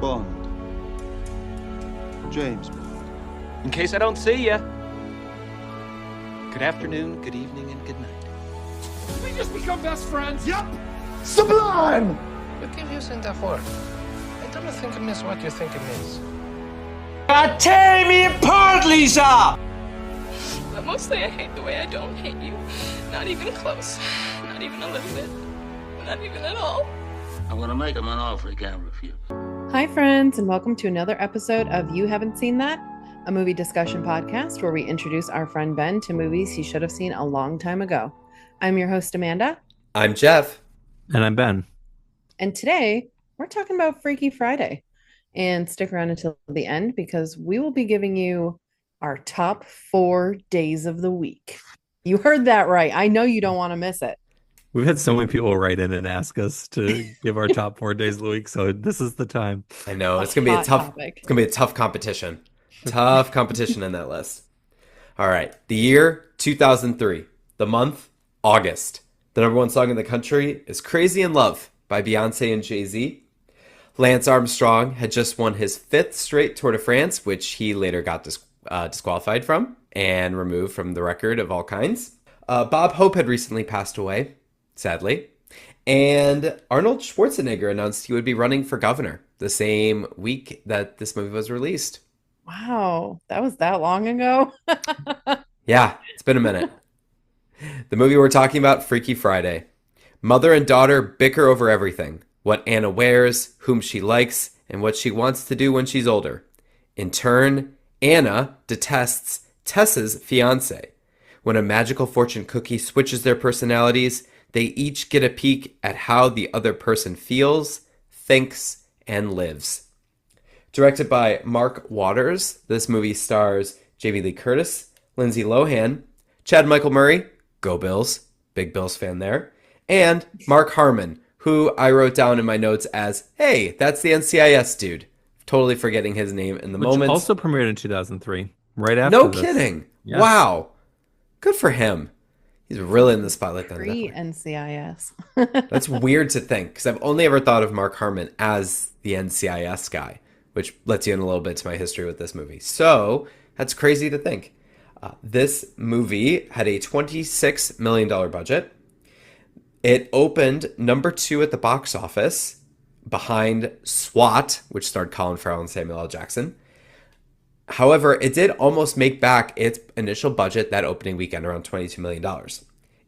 Bond. James Bond. In case I don't see ya. Good afternoon, good evening, and good night. Did we just become best friends? Yup! Sublime! What keep using that word? I don't think it means what you think it means. Tear me apart, Lisa! But mostly I hate the way I don't hate you. Not even close. Not even a little bit. Not even at all. I'm gonna make him an offer he can't refuse. Hi, friends, and welcome to another episode of You Haven't Seen That, a movie discussion podcast where we introduce our friend Ben to movies he should have seen a long time ago. I'm your host, Amanda. I'm Geoff. And I'm Ben. And today, we're talking about Freaky Friday. And stick around until the end because we will be giving you our top 4 days of the week. You heard that right. I know you don't want to miss it. We've had so many people write in and ask us to give our top 4 days of the week, so this is the time. I know it's gonna be a tough topic. It's gonna be a tough competition. Tough competition in that list. All right. The year 2003. The month August. The number 1 song in the country is Crazy in Love by Beyonce and Jay-Z. Lance Armstrong had just won his 5th straight Tour de France, which he later got disqualified from and removed from the record of all kinds. Bob Hope had recently passed away, sadly. And Arnold Schwarzenegger announced he would be running for governor the same week that this movie was released. Wow, that was that long ago? Yeah, it's been a minute. The movie we're talking about, Freaky Friday. Mother and daughter bicker over everything. What Anna wears, whom she likes, and what she wants to do when she's older. In turn, Anna detests Tessa's fiancé. When a magical fortune cookie switches their personalities, they each get a peek at how the other person feels, thinks, and lives. Directed by Mark Waters, this movie stars Jamie Lee Curtis, Lindsay Lohan, Chad Michael Murray, go Bills, big Bills fan there, and Mark Harmon, who I wrote down in my notes as, hey, that's the NCIS dude. Totally forgetting his name in the moment. Also premiered in 2003, right after No this. kidding. Yeah. Wow. Good for him. He's really in the spotlight. Pre-NCIS. That's weird to think, because I've only ever thought of Mark Harmon as the NCIS guy, which lets you in a little bit to my history with this movie. So that's crazy to think. This movie had a $26 million budget. It opened number 2 at the box office behind SWAT, which starred Colin Farrell and Samuel L. Jackson. However, it did almost make back its initial budget that opening weekend, around $22 million.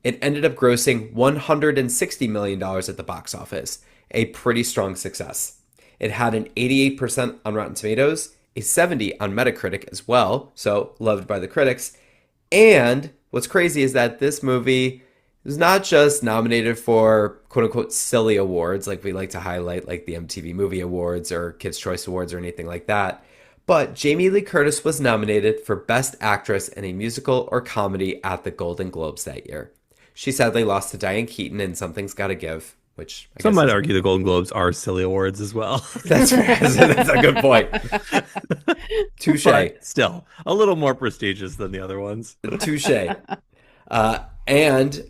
It ended up grossing $160 million at the box office, a pretty strong success. It had an 88% on Rotten Tomatoes, a 70% on Metacritic as well, so loved by the critics. And what's crazy is that this movie is not just nominated for quote-unquote silly awards like we like to highlight, like the MTV Movie Awards or Kids' Choice Awards or anything like that, but Jamie Lee Curtis was nominated for Best Actress in a Musical or Comedy at the Golden Globes that year. She sadly lost to Diane Keaton in Something's Gotta Give, which I Some guess might argue the Golden Globes are silly awards as well. That's right. That's a good point. Touche. But still, a little more prestigious than the other ones. Touche. And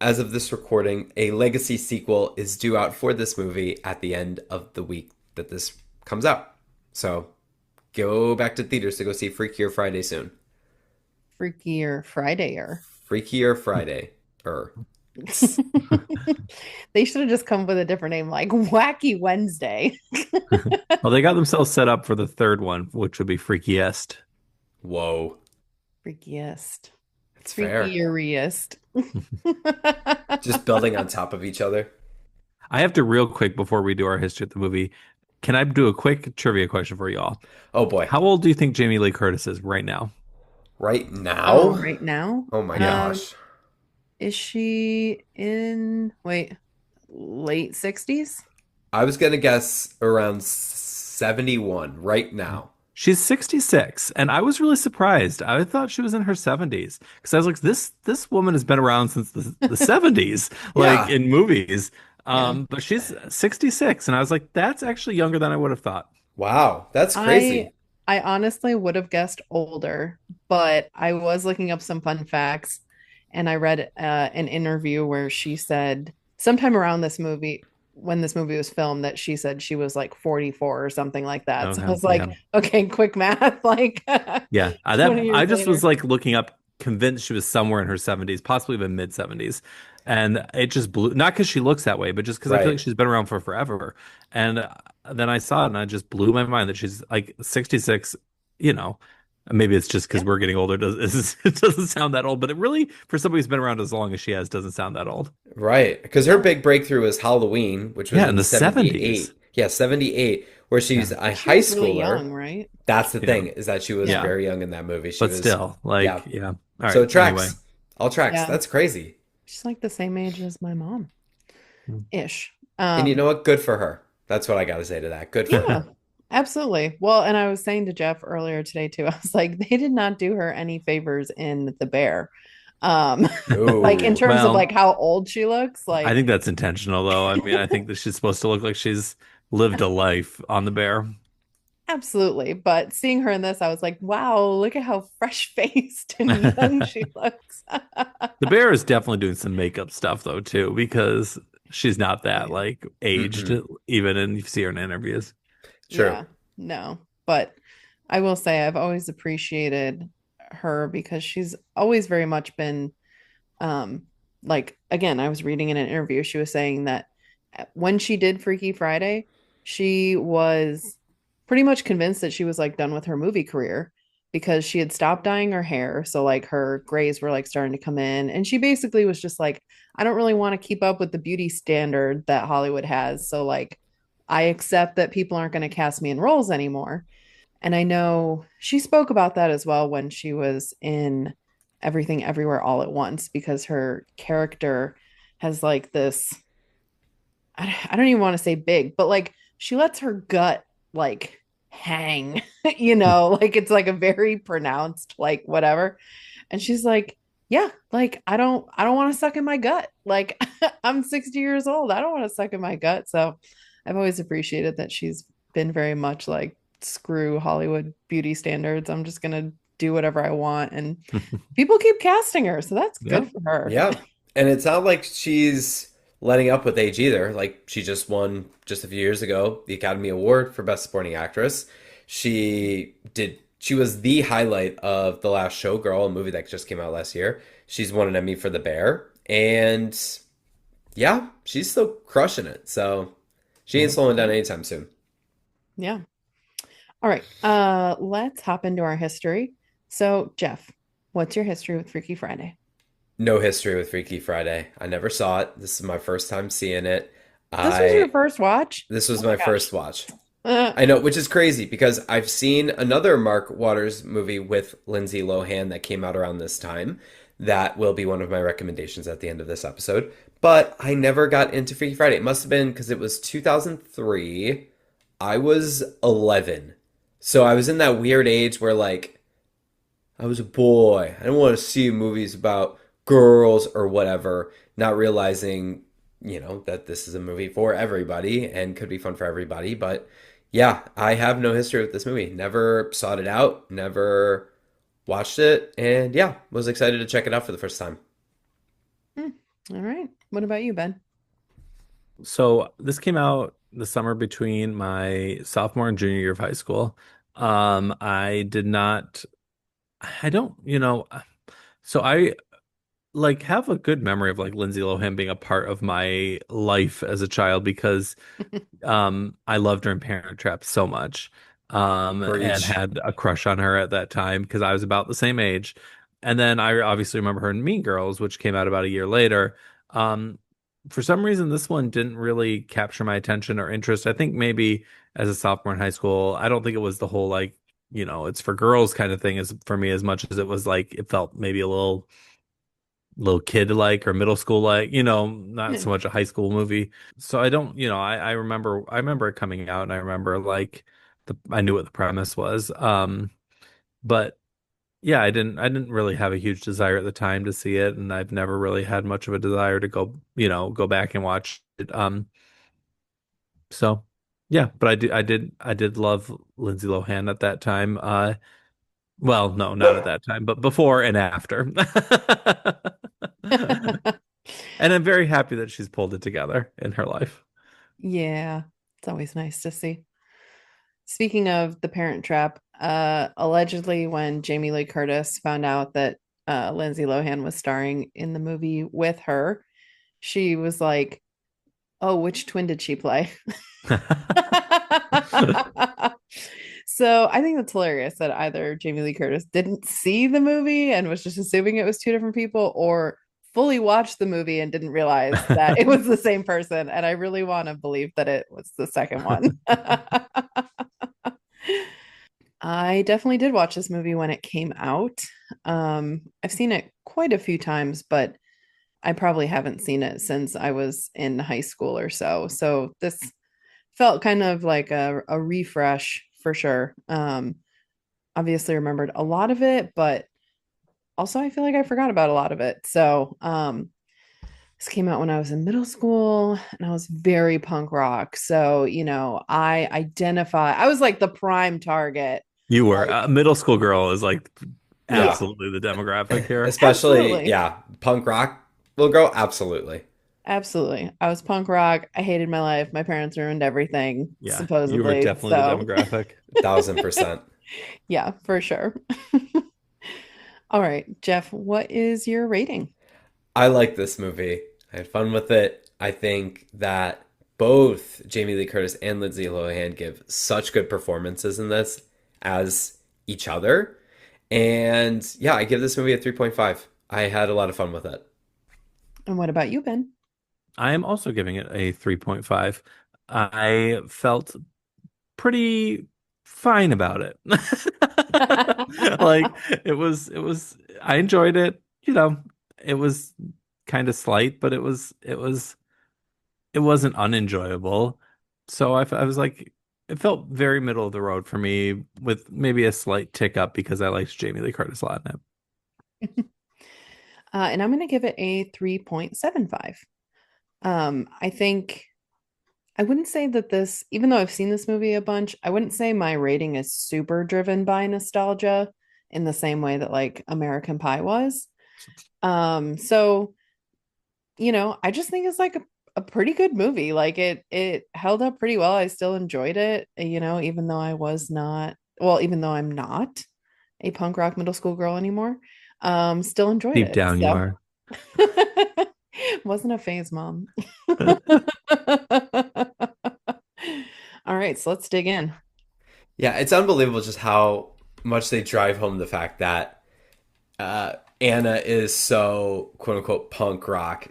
as of this recording, a legacy sequel is due out for this movie at the end of the week that this comes out. So go back to theaters to go see Freakier Friday soon. Freakier Friday-er. Freakier Friday. They should have just come up with a different name, like Wacky Wednesday. Well, they got themselves set up for the third one, which would be Freakiest. Whoa. Freakiest. It's fair. Freakiest. Just building on top of each other. I have to real quick before we do our history of the movie. Can I do a quick trivia question for you all? Oh boy. How old do you think Jamie Lee Curtis is right now? Right now? Oh, right now? Oh my gosh. Is she in, late 60s? I was going to guess around 71 right now. She's 66, and I was really surprised. I thought she was in her 70s because I was like, this woman has been around since the 70s, like in movies. But she's 66, and I was like, that's actually younger than I would have thought. Wow, that's crazy. I honestly would have guessed older, but I was looking up some fun facts, and I read an interview where she said sometime around this movie, when this movie was filmed that she said she was like 44 or something like that. So I Okay, was like, yeah. okay, quick math, like Yeah, that 20 I years just was later. like looking up, convinced she was somewhere in her 70s, possibly even mid 70s. And it just blew, not because she looks that way, but just because I feel like Right. she's been around for forever. And then I saw it and I just blew my mind that she's like 66, you know. Maybe it's just because Yeah. we're getting older, it doesn't sound that old, but it really, for somebody who's been around as long as she has, doesn't sound that old. Right. Because her big breakthrough was Halloween, which was Yeah, in in the 70s. 78. Yeah, 78, where Yeah, she's a But she high was really schooler. young, right? That's the yeah, thing, is that she was yeah. very young in that movie. She But was, still, yeah. like, yeah. All So right. it Anyway. tracks. All tracks. Yeah. That's crazy. She's like the same age as my mom ish. And you know what? Good for her. That's what I got to say to that. Good for Yeah, her. absolutely. Well, and I was saying to Jeff earlier today too, I was like, they did not do her any favors in The Bear. Um, like in No. terms of Well, like how old she looks, I like think that's intentional, though. I mean, I think that she's supposed to look like she's lived a life on the bear. absolutely. But seeing her in this, I was like, wow, look at how fresh-faced and young she looks. The bear is definitely doing some makeup stuff, though, too, because she's not Oh that yeah. like aged, Mm-mm. even in you see her in interviews. True. Yeah, no. But I will say I've always appreciated her because she's always very much been um like again, I was reading in an interview, she was saying that when she did Freaky Friday, she was pretty much convinced that she was like done with her movie career because she had stopped dyeing her hair. So like her grays were like starting to come in. And she basically was just like, I don't really want to keep up with the beauty standard that Hollywood has. So like I accept that people aren't going to cast me in roles anymore. And I know she spoke about that as well when she was in Everything Everywhere All at Once because her character has like this I don't even want to say big, but like she lets her gut like hang, like it's like a very pronounced like whatever. And she's like, yeah, like I don't want to suck in my gut. Like I'm 60 years old. I don't want to suck in my gut. So I've always appreciated that she's been very much like screw Hollywood beauty standards. I'm just gonna do whatever I want. And people keep casting her, so that's Yeah. good for her. Yeah. And it's not like she's letting up with age either. Like she just won just a few years ago the Academy Award for Best Supporting Actress. She was the highlight of The Last Showgirl, a movie that just came out last year. She's won an Emmy for The Bear. And yeah, she's still crushing it. So she ain't slowing down anytime soon. Yeah. All right. Let's hop into our history. So, Jeff, what's your history with Freaky Friday? No history with Freaky Friday. I never saw it. This is my first time seeing it. This was your I first watch? This was Oh my my gosh. first watch. I know, which is crazy because I've seen another Mark Waters movie with Lindsay Lohan that came out around this time. That will be one of my recommendations at the end of this episode. But I never got into Freaky Friday. It must have been because it was 2003. I was 11. So I was in that weird age where, like, I was a boy. I didn't want to see movies about girls or whatever, not realizing, that this is a movie for everybody and could be fun for everybody. But yeah, I have no history with this movie. Never sought it out, never watched it, and yeah, was excited to check it out for the first time. Hmm. All right. What about you, Ben? So this came out the summer between my sophomore and junior year of high school. I did not, I don't, so I like have a good memory of like Lindsay Lohan being a part of my life as a child because I loved her in Parent Trap so much. And Preach. had a crush on her at that time because I was about the same age. And then I obviously remember her in Mean Girls, which came out about a year later. Um, for some reason, this one didn't really capture my attention or interest. I think maybe as a sophomore in high school, I don't think it was the whole like, it's for girls kind of thing as for me as much as it was like it felt maybe a little kid like or middle school like, not Yeah. so much a high school movie. So I don't, I remember it coming out and I remember like I knew what the premise was. But yeah, I didn't really have a huge desire at the time to see it, and I've never really had much of a desire to go back and watch it. So yeah, but I did love Lindsay Lohan at that time. Well, no, not at that time, but before and after. And I'm very happy that she's pulled it together in her life. Yeah, it's always nice to see. Speaking of The Parent Trap, allegedly when Jamie Lee Curtis found out that Lindsay Lohan was starring in the movie with her, she was like, "Oh, which twin did she play?" So I think that's hilarious that either Jamie Lee Curtis didn't see the movie and was just assuming it was two different people, or fully watched the movie and didn't realize that it was the same person. And I really want to believe that it was the second one. I definitely did watch this movie when it came out. I've seen it quite a few times, but I probably haven't seen it since I was in high school or so. So this felt kind of like a refresh for sure. Obviously remembered a lot of it, but also I feel like I forgot about a lot of it. So this came out when I was in middle school and I was very punk rock. So, I was like the prime target. You were Like, a middle school girl is like Yeah. absolutely the demographic here. Especially, absolutely. yeah, punk rock will go absolutely. Absolutely. I was punk rock. I hated my life. My parents ruined everything, Yeah, you were supposedly. definitely the So, demographic. 1000%. yeah, for sure. All right, Geoff, what is your rating? I like this movie. I had fun with it. I think that both Jamie Lee Curtis and Lindsay Lohan give such good performances in this as each other. And yeah, I give this movie a 3.5. I had a lot of fun with it. And what about you, Ben? I am also giving it a 3.5. I felt pretty fine about it. Like I enjoyed it, it was kind of slight, but it wasn't unenjoyable. So I was like, it felt very middle of the road for me with maybe a slight tick up because I liked Jamie Lee Curtis a lot in And I'm going to give it a 3.75. I think I wouldn't say that this, even though I've seen this movie a bunch, I wouldn't say my rating is super driven by nostalgia in the same way that like American Pie was. So, I just think it's like a pretty good movie. Like it held up pretty well. I still enjoyed it, even though even though I'm not a punk rock middle school girl anymore. Still enjoyed deep it. down you So are. wasn't a phase, mom. All right, so let's dig in. Yeah, it's unbelievable just how much they drive home the fact that Anna is so quote unquote punk rock.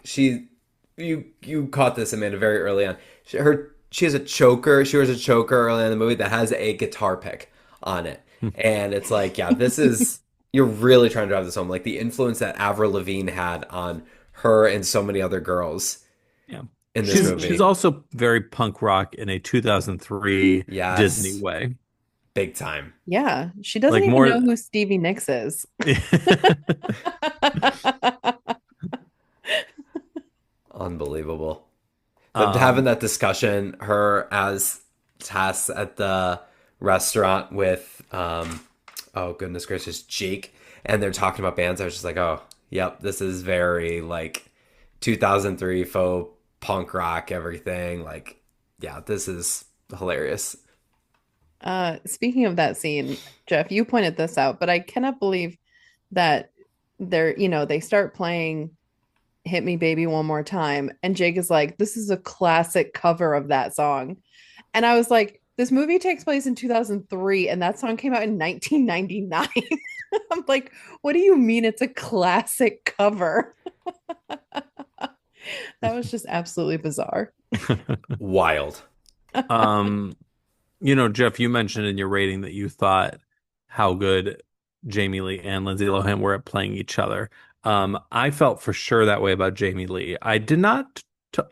You caught this, Amanda, very early on. She has a choker. She wears a choker early in the movie that has a guitar pick on it, and it's like, yeah, this is you're really trying to drive this home. Like the influence that Avril Lavigne had on her and so many other girls Yeah. in this She's movie. also very punk rock in a 2003 Disney Yes, way. big time. Yeah, she doesn't Like even more know who Stevie Nicks is. Unbelievable. But having um that discussion, her as Tess at the restaurant with, oh goodness gracious, Jake, and they're talking about bands, I was just like, oh, yep, this is very like 2003 faux punk rock, everything. Like, yeah, this is hilarious. Speaking of that scene, Geoff, you pointed this out, but I cannot believe that they start playing Hit Me Baby One More Time, and Jake is like, this is a classic cover of that song. And I was like, this movie takes place in 2003, and that song came out in 1999. I'm like, what do you mean it's a classic cover? That was just absolutely bizarre. Wild. um Geoff, you mentioned in your rating that you thought how good Jamie Lee and Lindsay Lohan were at playing each other. I felt for sure that way about Jamie Lee. I did not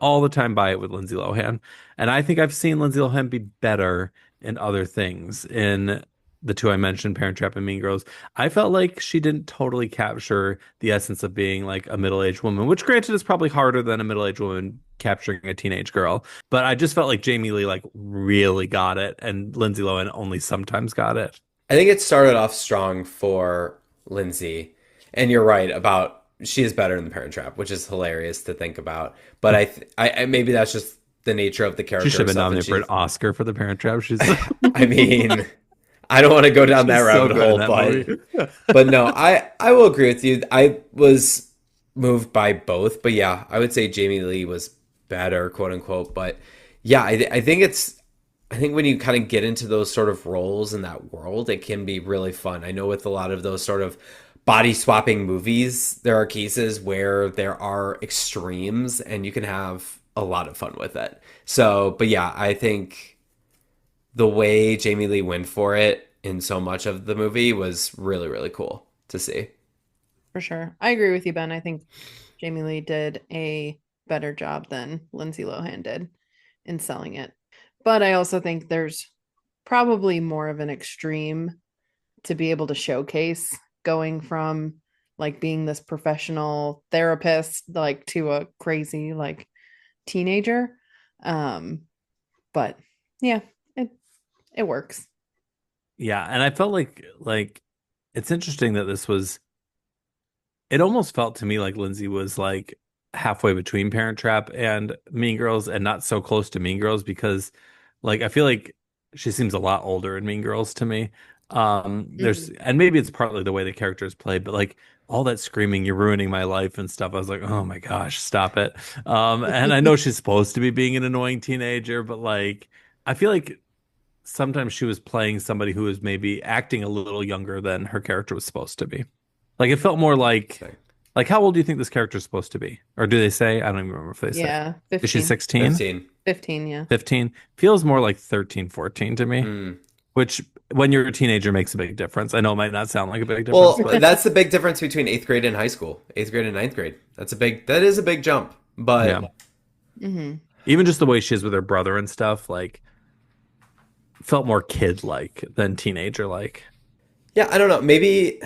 all the time buy it with Lindsay Lohan, and I think I've seen Lindsay Lohan be better in other things. In the two I mentioned, Parent Trap and Mean Girls, I felt like she didn't totally capture the essence of being like a middle-aged woman, which granted is probably harder than a middle-aged woman capturing a teenage girl. But I just felt like Jamie Lee like really got it, and Lindsay Lohan only sometimes got it. I think it started off strong for Lindsay, and you're right about she is better in the Parent Trap, which is hilarious to think about. But I maybe that's just the nature of the character. She should have been herself, and nominated for an Oscar for The Parent Trap. She's I mean, I don't want to go down that she's so rabbit good in hole, that but movie. but no, I will agree with you. I was moved by both, but yeah, I would say Jamie Lee was better, quote unquote. But yeah, I think I think when you kind of get into those sort of roles in that world, it can be really fun. I know with a lot of those sort of body swapping movies, there are cases where there are extremes and you can have a lot of fun with it. So, but yeah, I think the way Jamie Lee went for it in so much of the movie was really, really cool to see. For sure. I agree with you, Ben. I think Jamie Lee did a better job than Lindsay Lohan did in selling it. But I also think there's probably more of an extreme to be able to showcase going from like being this professional therapist like to a crazy like teenager. But yeah, it works. Yeah, and I felt like it's interesting that this was it almost felt to me like Lindsay was like halfway between Parent Trap and Mean Girls and not so close to Mean Girls because like I feel like she seems a lot older in Mean Girls to me. There's and maybe it's partly the way the character is played, but like all that screaming, "You're ruining my life" and stuff. I was like, oh my gosh, stop it. And I know she's supposed to be being an annoying teenager, but like I feel like sometimes she was playing somebody who was maybe acting a little younger than her character was supposed to be. Like it felt more like how old do you think this character is supposed to be? Or do they say? I don't even remember if they say. Yeah, 15. Is she 16? 15, yeah. 15 feels more like 13, 14 to me, which when you're a teenager makes a big difference. I know it might not sound like a big difference. Well, that's the big difference between 8th grade and high school. 8th grade and 9th grade. That is a big jump. But yeah. Even just the way she is with her brother and stuff, like felt more kid-like than teenager-like. Yeah, I don't know. Maybe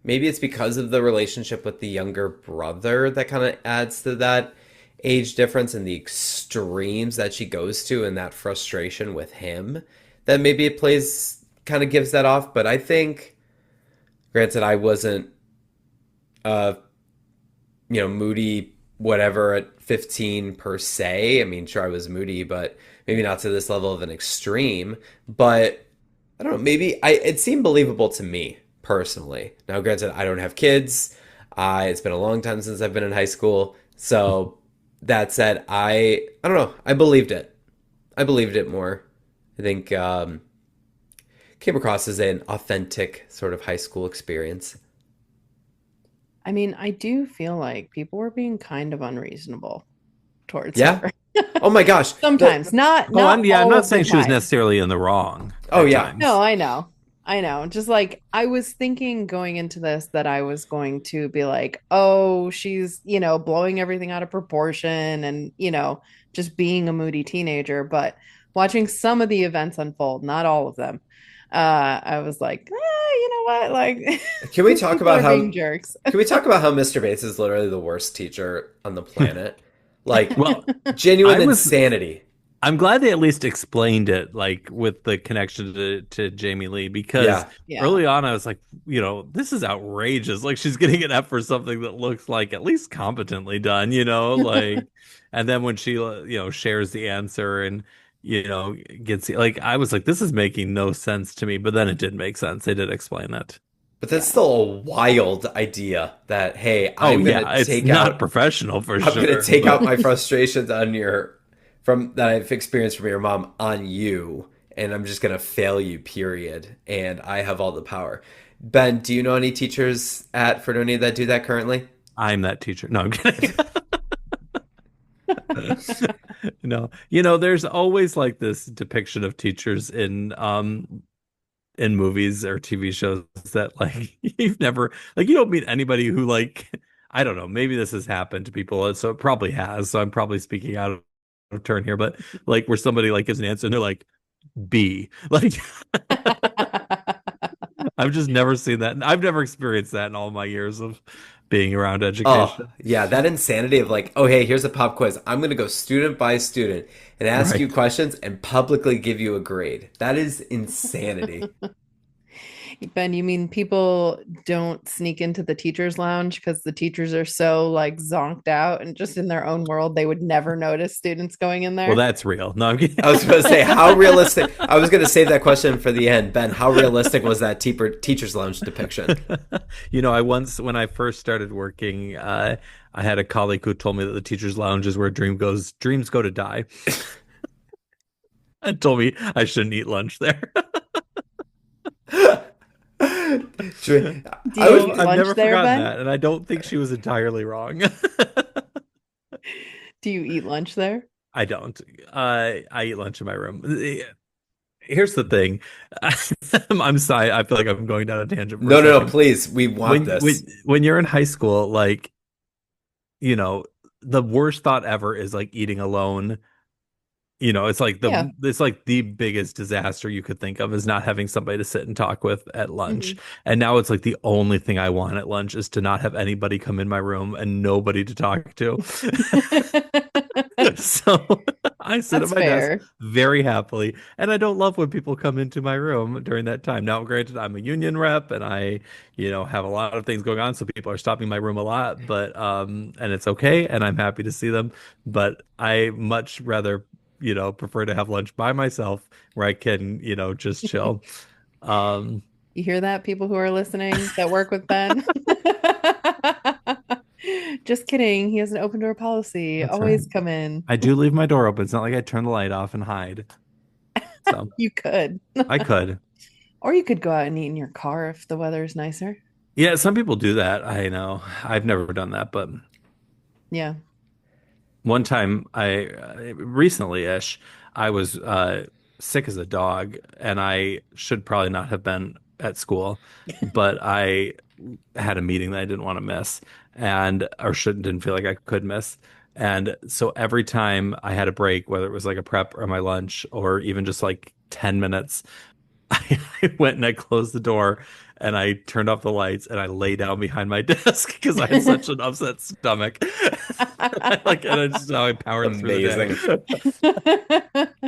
it's because of the relationship with the younger brother that kind of adds to that age difference and the extremes that she goes to and that frustration with him. That maybe it kind of gives that off. But I think, granted, I wasn't, moody whatever at 15 per se. I mean, sure, I was moody, but maybe not to this level of an extreme. But I don't know, maybe it seemed believable to me personally. Now, granted, I don't have kids. It's been a long time since I've been in high school. So that said, I don't know. I believed it. I believed it more. I think came across as an authentic sort of high school experience. I mean, I do feel like people were being kind of unreasonable towards Yeah. her. Oh my gosh. Sometimes, not I'm all not of saying the she was time. necessarily in the wrong. Oh, at yeah. times. No, I know. Just like I was thinking going into this that I was going to be like, oh, she's, blowing everything out of proportion and, just being a moody teenager. But watching some of the events unfold, not all of them, I was like, you know what? Like, Can we talk people about are how being jerks? Can we talk about how Mr. Bates is literally the worst teacher on the planet? Like, Well, genuine I was- insanity. I'm glad they at least explained it, like with the connection to Jamie Lee, because Yeah. early on I was like, this is outrageous. Like she's getting an F for something that looks like at least competently done, like, and then when she, shares the answer and, gets like, I was like, this is making no sense to me, but then it did make sense. They did explain it. But that's still a wild idea that, hey, I'm going to it's take not out professional for I'm sure. going to take out my frustrations on that I've experienced from your mom on you, and I'm just going to fail you, period. And I have all the power. Ben, do you know any teachers at Fredonia that do that currently? I'm that teacher. No, I'm kidding. No, there's always like this depiction of teachers in movies or TV shows that like you've never like you don't meet anybody who like I don't know, maybe this has happened to people, so it probably has. So I'm probably speaking out of turn here, but like where somebody like gives an answer and they're like B. Like I've just never seen that. I've never experienced that in all my years of being around education. Oh, yeah, that insanity of like, oh, hey, here's a pop quiz. I'm going to go student by student and ask you questions and publicly give you a grade. That is insanity. Ben, you mean people don't sneak into the teachers' lounge because the teachers are so like zonked out and just in their own world, they would never notice students going in Well, there? that's real. No, I'm kidding. I was going to say, how realistic? I was going to save that question for the end. Ben, how realistic was that teacher's lounge depiction? I once, when I first started working, I had a colleague who told me that the teacher's lounge is where dreams go to die, and told me I shouldn't eat lunch there. Do I you eat I've lunch never there, forgotten Ben? that, and I don't think she was entirely wrong. Do you eat lunch there? I don't. I eat lunch in my room. Here's the thing. I'm sorry. I feel like I'm going down a tangent for a No, no, no, second. please. We want When, this. when you're in high school, like, you know, the worst thought ever is like eating alone. It's like Yeah. the biggest disaster you could think of is not having somebody to sit and talk with at lunch. Mhm. And now it's like the only thing I want at lunch is to not have anybody come in my room and nobody to talk to. So I sit That's at my desk fair. very happily, and I don't love when people come into my room during that time. Now, granted, I'm a union rep and I, have a lot of things going on, so people are stopping my room a lot, but and it's okay, and I'm happy to see them, but I much rather, prefer to have lunch by myself where I can, just chill. Um, You hear that, people who are listening that work with Ben? Just kidding. He has an open door policy. that's right. Always come in. I do leave my door open. It's not like I turn the light off and hide. So You could. I could. Or you could go out and eat in your car if the weather is nicer. Yeah, some people do that. I know. I've never done that, but Yeah. one time recently-ish, I was sick as a dog, and I should probably not have been at school, but I had a meeting that I didn't want to miss, and or shouldn't didn't feel like I could miss. And so every time I had a break, whether it was like a prep or my lunch or even just like 10 minutes, I went and I closed the door and I turned off the lights and I lay down behind my desk because I had such an upset stomach. And I just how I powered through the day.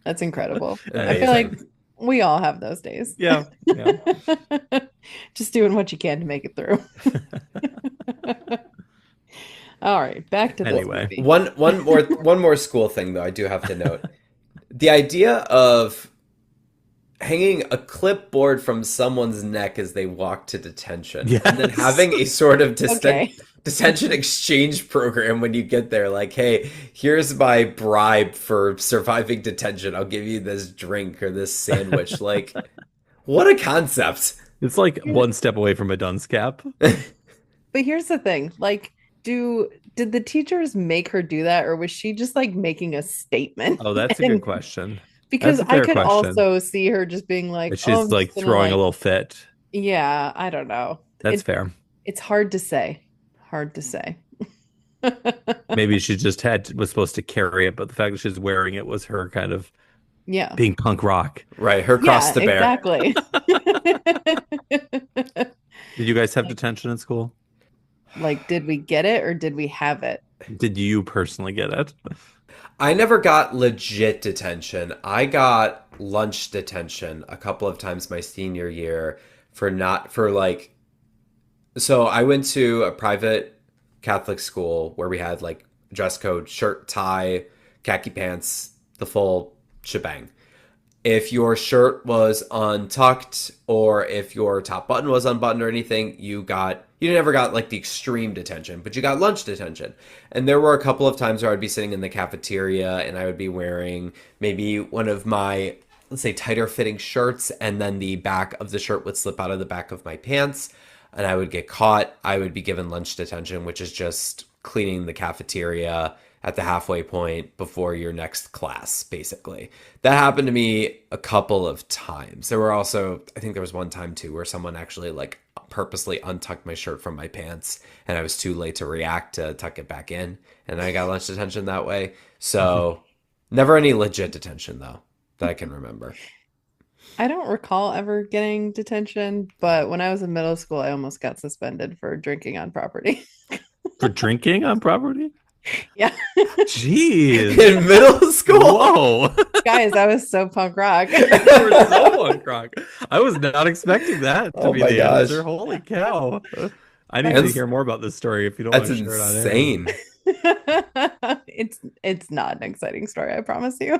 That's incredible. I Amazing. feel like we all have those days. Yeah. Just doing what you can to make it through. All right, back to this Anyway. movie. One more school thing though I do have to note. The idea of hanging a clipboard from someone's neck as they walk to detention, and then Yes. having a sort of Okay. detention exchange program when you get there, like, hey, here's my bribe for surviving detention. I'll give you this drink or this sandwich. Like, what a concept. It's like one step away from a dunce cap. But here's the thing, like, did the teachers make her do that, or was she just like making a statement? Oh, that's a And- good question. Because That's a I fair could question. also see her just being like, But "Oh, she's I'm like just gonna, throwing a like-" little fit. Yeah, I don't know. That's fair. It's hard to say. Hard to say. Maybe she just was supposed to carry it, but the fact that she's wearing it was her kind of Yeah. being punk rock. Right, her cross to bear. Exactly. Did you guys have detention in school? Like, did we get it or did we have it? Did you personally get it? I never got legit detention. I got lunch detention a couple of times my senior year so I went to a private Catholic school where we had like dress code, shirt, tie, khaki pants, the full shebang. If your shirt was untucked or if your top button was unbuttoned or anything, you never got like the extreme detention, but you got lunch detention. And there were a couple of times where I'd be sitting in the cafeteria and I would be wearing maybe one of my, let's say, tighter fitting shirts, and then the back of the shirt would slip out of the back of my pants and I would get caught. I would be given lunch detention, which is just cleaning the cafeteria at the halfway point before your next class, basically. That happened to me a couple of times. There were also, I think there was one time too, where someone actually like purposely untucked my shirt from my pants and I was too late to react to tuck it back in. And I got lunch detention that way. So never any legit detention though, that I can remember. I don't recall ever getting detention, but when I was in middle school, I almost got suspended for drinking on property. For drinking on property? Yeah. Jeez. In middle school. Whoa. Guys, that was so punk rock. You were so punk rock. I was not expecting that to Oh be my the gosh. answer. Holy cow. I need to That's- hear more about this story if you don't That's want to share it on air. insane. It's not an exciting story, I promise you.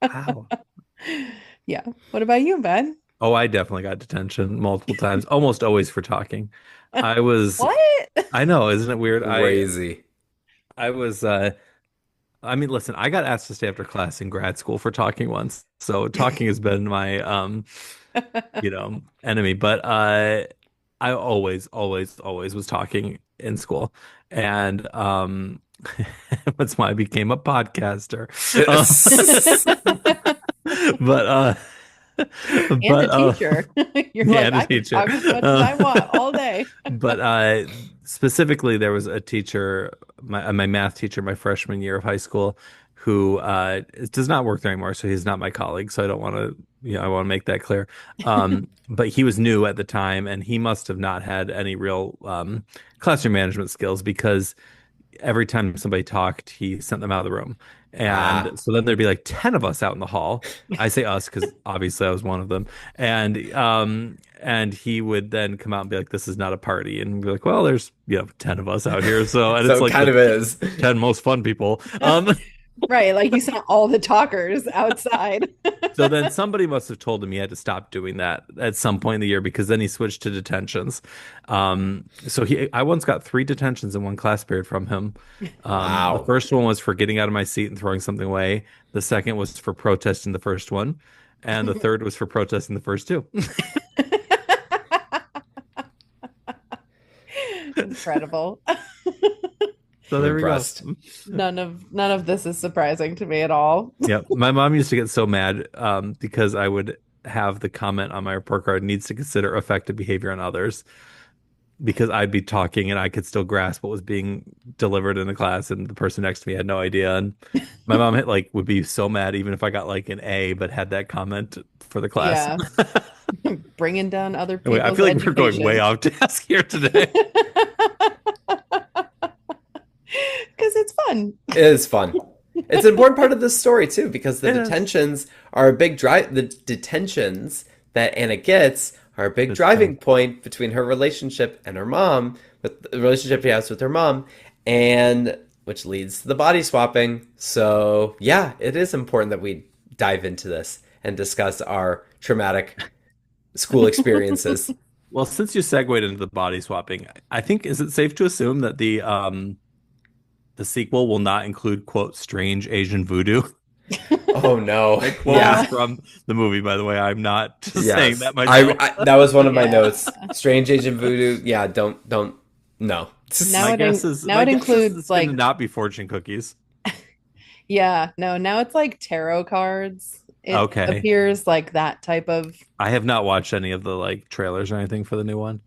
Wow. Yeah. What about you, Ben? Oh, I definitely got detention multiple times, almost always for talking. I was, What? I know, isn't it weird? Crazy. I was, I mean, listen, I got asked to stay after class in grad school for talking once. So talking has been my, enemy. But I always was talking in school. And that's why I became a podcaster. But And but a teacher. You're yeah, like, and a I can teacher. talk as much as I want all day. But specifically, there was a teacher, my math teacher, my freshman year of high school, who does not work there anymore. So he's not my colleague. So I don't want to, I want to make that clear. But he was new at the time, and he must have not had any real classroom management skills because every time somebody talked, he sent them out of the room. And so then there'd be like 10 of us out in the hall. I say us because obviously I was one of them. And he would then come out and be like, "This is not a party." And be like, "Well, there's 10 of us out here." So and So it's like kind of is 10 most fun people. Right. Like you sent all the talkers outside. So then somebody must have told him he had to stop doing that at some point in the year because then he switched to detentions. So I once got 3 detentions in one class period from him. Wow. The first one was for getting out of my seat and throwing something away. The second was for protesting the first one. And the third was for protesting the first 2. Incredible. So there Impressed. we go. None of this is surprising to me at all. Yeah, my mom used to get so mad because I would have the comment on my report card needs to consider effective behavior on others because I'd be talking and I could still grasp what was being delivered in the class and the person next to me had no idea. And my mom would be so mad even if I got like an A but had that comment for the class. Yeah. Bringing down other Anyway, people's I feel like we're going way off task here today. Because it's fun. It is fun. It's an important part of this story too, because the detentions are a big drive. The detentions that Anna gets are a big driving point between her relationship and her mom, with the relationship she has with her mom, and which leads to the body swapping. So yeah, it is important that we dive into this and discuss our traumatic school experiences. Well, since you segued into the body swapping, I think is it safe to assume that the sequel will not include, quote, strange Asian voodoo? Oh, no. Quote from the movie, by the way. I'm not just saying that myself. That was one of my notes. Strange Asian voodoo. Yeah, don't, no. Now My guess is it includes it's like gonna not be fortune cookies. Yeah, no, now it's like tarot cards. It Okay. appears like that type of I have not watched any of the like trailers or anything for the new one.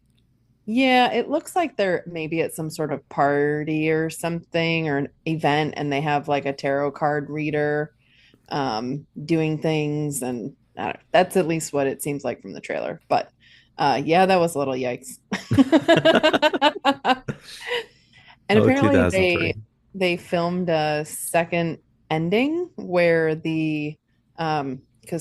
Yeah, it looks like they're maybe at some sort of party or something or an event, and they have like a tarot card reader doing things, and that's at least what it seems like from the trailer. But yeah, that was a little yikes. And apparently 2003. they filmed a second ending where because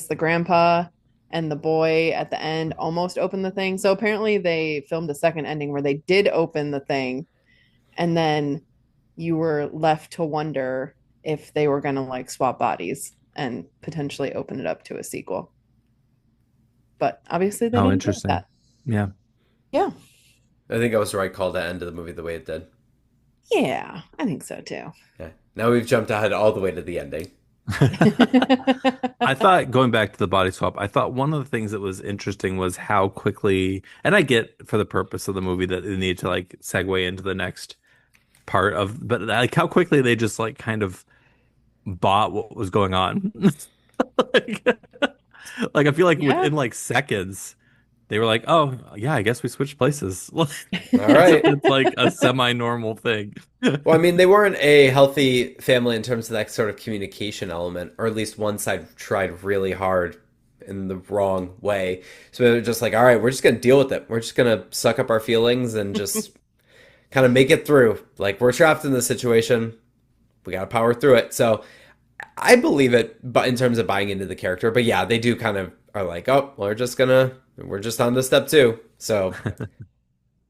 the grandpa and the boy at the end almost opened the thing. So apparently they filmed a second ending where they did open the thing, and then you were left to wonder if they were going to like swap bodies and potentially open it up to a sequel. But obviously they didn't do Interesting. that. Yeah. Yeah. I think I was the right call to end the movie the way it did. Yeah, I think so too. Yeah. Now we've jumped ahead all the way to the ending. I thought going back to the body swap, I thought one of the things that was interesting was how quickly, and I get for the purpose of the movie that they need to like segue into the next part of, but like how quickly they just like kind of bought what was going on. like I feel like within like seconds they were like, "Oh yeah, I guess we switched places." All right. It's like a semi-normal thing. Well, I mean, they weren't a healthy family in terms of that sort of communication element, or at least one side tried really hard in the wrong way. So they were just like, all right, we're just going to deal with it. We're just going to suck up our feelings and just kind of make it through. Like, we're trapped in this situation. we got to power through it. So I believe it, but in terms of buying into the character, but yeah, they do kind of are like, oh, we're just on to step two. So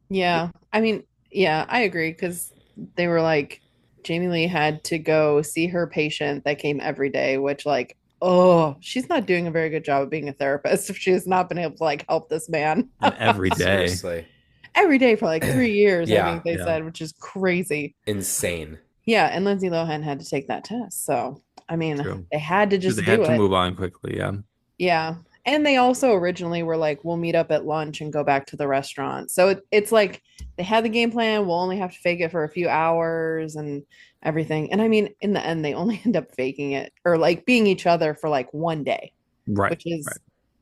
Yeah. I mean, yeah, I agree because they were like, Jamie Lee had to go see her patient that came every day, which, like, oh, she's not doing a very good job of being a therapist if she has not been able to like help this man And every day. seriously, every day for like 3 years, I think they Yeah. said, which is crazy. insane. Yeah. And Lindsay Lohan had to take that test. So, I mean, True. they had to just They do had to it. move on quickly. Yeah. Yeah. And they also originally were like, we'll meet up at lunch and go back to the restaurant. So it's like they had the game plan. We'll only have to fake it for a few hours and everything. And I mean, in the end, they only end up faking it or like being each other for like one day, Right. which is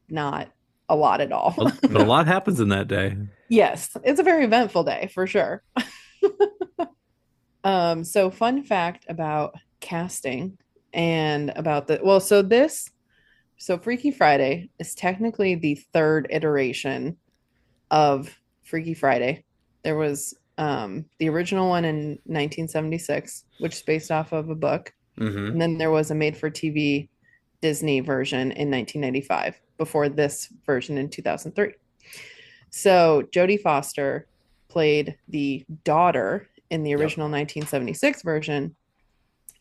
not a lot at all. But a lot happens in that day. Yes, it's a very eventful day for sure. So fun fact about casting and about so Freaky Friday is technically the third iteration of Freaky Friday. There was the original one in 1976, which is based off of a book. Mm-hmm. And then there was a made for TV Disney version in 1995 before this version in 2003. So Jodie Foster played the daughter in the original 1976 version,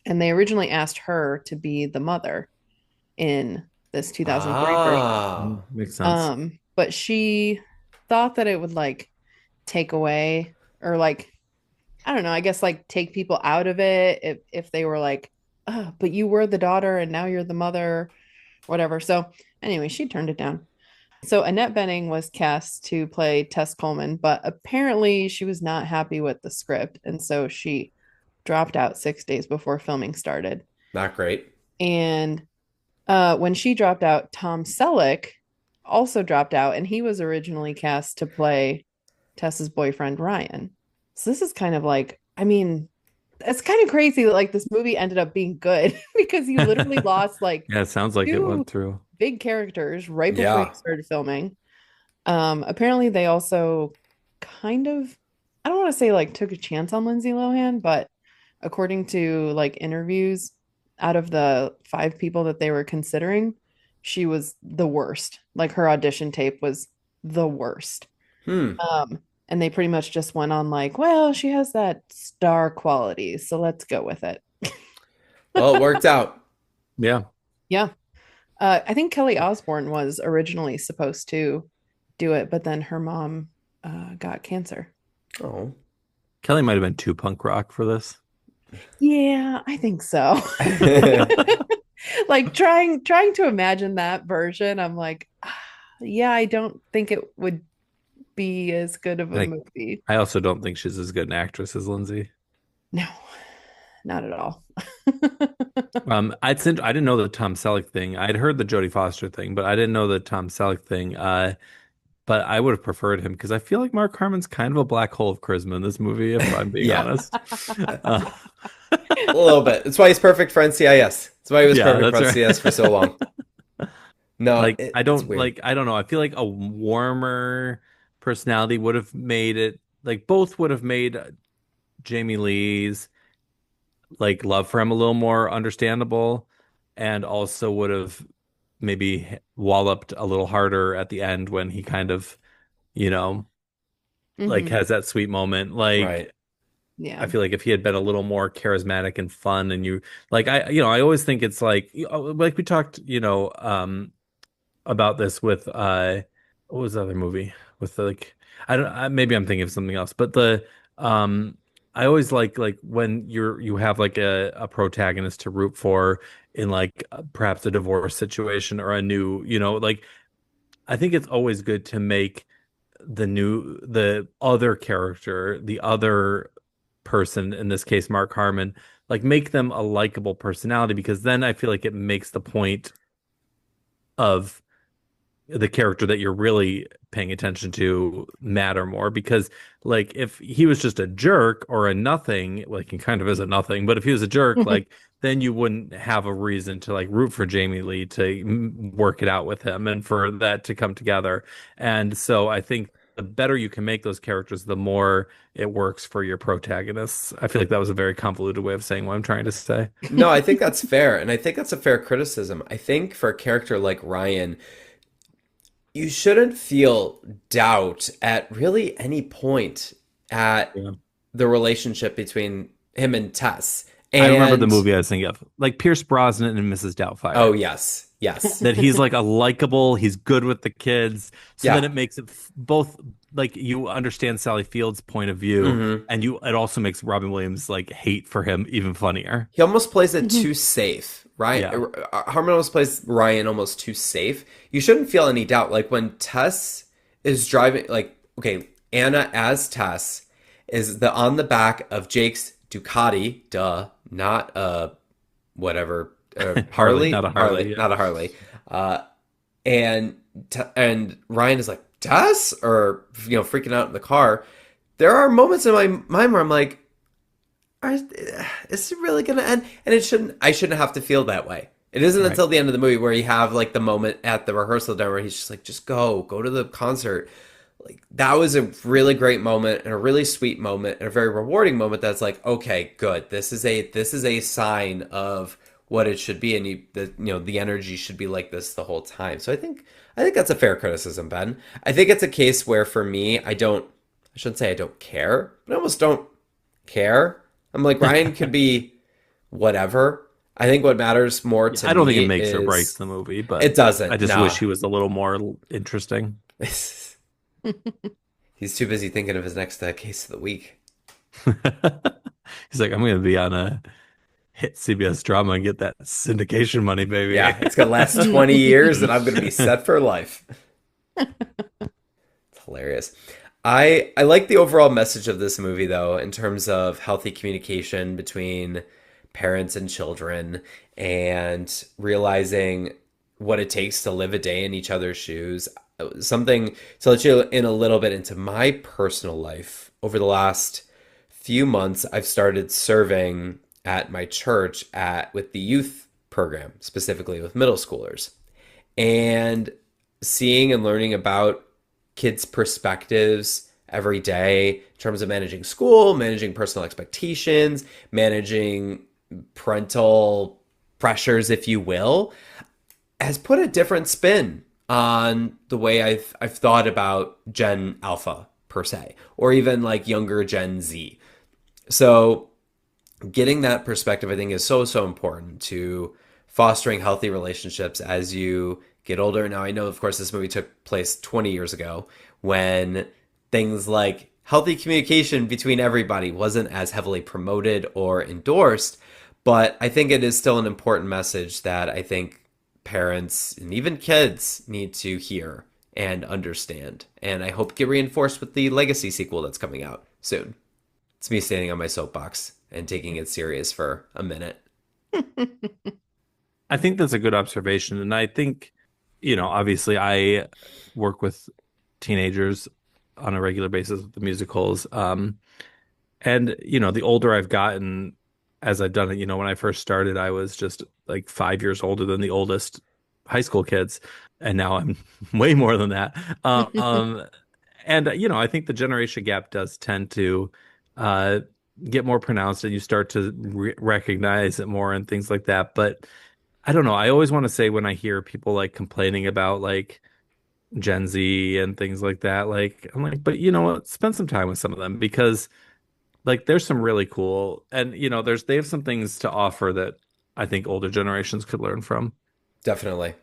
and they originally asked her to be the mother in this 2003 version. Makes sense. But she thought that it would like take away or like, I don't know, I guess like take people out of it if they were like, oh, but you were the daughter and now you're the mother, whatever. So anyway, she turned it down. So Annette Bening was cast to play Tess Coleman, but apparently she was not happy with the script. And so she dropped out 6 days before filming started. Not great. And when she dropped out, Tom Selleck also dropped out, and he was originally cast to play Tess's boyfriend, Ryan. So this is kind of like, I mean, it's kind of crazy that like this movie ended up being good because you literally lost like Yeah, it sounds like it went through. big characters right before you started filming. Apparently they also kind of, I don't want to say like took a chance on Lindsay Lohan, but according to like interviews, out of the 5 people that they were considering, she was the worst. Like her audition tape was the worst. And they pretty much just went on like, well, she has that star quality, so let's go with it. Well, it worked out. Yeah. Yeah. I think Kelly Osbourne was originally supposed to do it, but then her mom got cancer. Oh. Kelly might have been too punk rock for this. Yeah, I think so. Like trying to imagine that version, I'm like, yeah, I don't think it would be as good of a movie. I also don't think she's as good an actress as Lindsay. No, not at all. I didn't know the Tom Selleck thing. I'd heard the Jodie Foster thing, but I didn't know the Tom Selleck thing. But I would have preferred him because I feel like Mark Harmon's kind of a black hole of charisma in this movie, if I'm being honest. A little bit. That's why he's perfect for NCIS. That's why he was perfect for NCIS for so long. No, like I don't know. I feel like a warmer personality would have made it, like both would have made Jamie Lee's like love for him a little more understandable, and also would have maybe walloped a little harder at the end when he kind of, like has that sweet moment. Like, yeah, I feel like if he had been a little more charismatic and fun, and you like, I always think it's like we talked, about this with what was the other movie with maybe I'm thinking of something else, but I always like when you have like a protagonist to root for in like perhaps a divorce situation or a new, like I think it's always good to make the other character, the other person, in this case Mark Harmon, like make them a likable personality, because then I feel like it makes the point of the character that you're really paying attention to matter more. Because like if he was just a jerk or a nothing, like he kind of is a nothing, but if he was a jerk, like then you wouldn't have a reason to like root for Jamie Lee to work it out with him and for that to come together. And so I think the better you can make those characters, the more it works for your protagonists. I feel like that was a very convoluted way of saying what I'm trying to say. No, I think that's fair, and I think that's a fair criticism. I think for a character like Ryan, you shouldn't feel doubt at really any point at Yeah. the relationship between him and Tess. I remember the And movie I was thinking of, like Pierce Brosnan and Mrs. Doubtfire. oh yes, yes, That he's like a likable, he's good with the kids. So then yeah. it makes it both like you understand Sally Field's point of view, Hmm. and it also makes Robin Williams like hate for him even funnier. He almost plays it too safe, right? Yeah. Harmon almost plays Ryan almost too safe. You shouldn't feel any doubt. Like when Tess is driving, like, okay, Anna as Tess is on the back of Jake's Ducati, duh, not whatever, Harley, not a Harley, yeah. not a Harley. And Ryan is like, Tess, or freaking out in the car. There are moments in my mind where I'm like, is it really gonna end? And I shouldn't have to feel that way. It isn't Right. until the end of the movie where you have like the moment at the rehearsal dinner where he's just like, just go to the concert. Like that was a really great moment and a really sweet moment and a very rewarding moment. That's like, okay, good. This is a sign of what it should be, and the energy should be like this the whole time. So I think that's a fair criticism, Ben. I think it's a case where for me, I shouldn't say I don't care, but I almost don't care. I'm like, Ryan could be whatever. I think what matters more to me I don't think it makes or is breaks the movie, but it doesn't. I just nah. wish he was a little more interesting. He's too busy thinking of his next case of the week. He's like, I'm going to be on a hit CBS drama and get that syndication money, baby. Yeah, it's gonna last 20 years, and I'm gonna be set for life. It's hilarious. I like the overall message of this movie, though, in terms of healthy communication between parents and children, and realizing what it takes to live a day in each other's shoes. Something to let you in a little bit into my personal life. Over the last few months, I've started serving at my church with the youth program, specifically with middle schoolers, and seeing and learning about kids' perspectives every day in terms of managing school, managing personal expectations, managing parental pressures, if you will, has put a different spin on the way I've thought about Gen Alpha per se, or even like younger Gen Z. So getting that perspective, I think, is so important to fostering healthy relationships as you get older. Now, I know, of course, this movie took place 20 years ago when things like healthy communication between everybody wasn't as heavily promoted or endorsed, but I think it is still an important message that I think parents and even kids need to hear and understand. And I hope get reinforced with the Legacy sequel that's coming out soon. It's me standing on my soapbox and taking it serious for a minute. I think that's a good observation. And I think, obviously I work with teenagers on a regular basis with the musicals. And, the older I've gotten as I've done it, when I first started, I was just like 5 years older than the oldest high school kids. And now I'm way more than that. And, I think the generation gap does tend to get more pronounced, and you start to recognize it more and things like that. But I don't know. I always want to say, when I hear people like complaining about like Gen Z and things like that, like I'm like, but you know what? Spend some time with some of them, because like there's some really cool, and they have some things to offer that I think older generations could learn from. Definitely.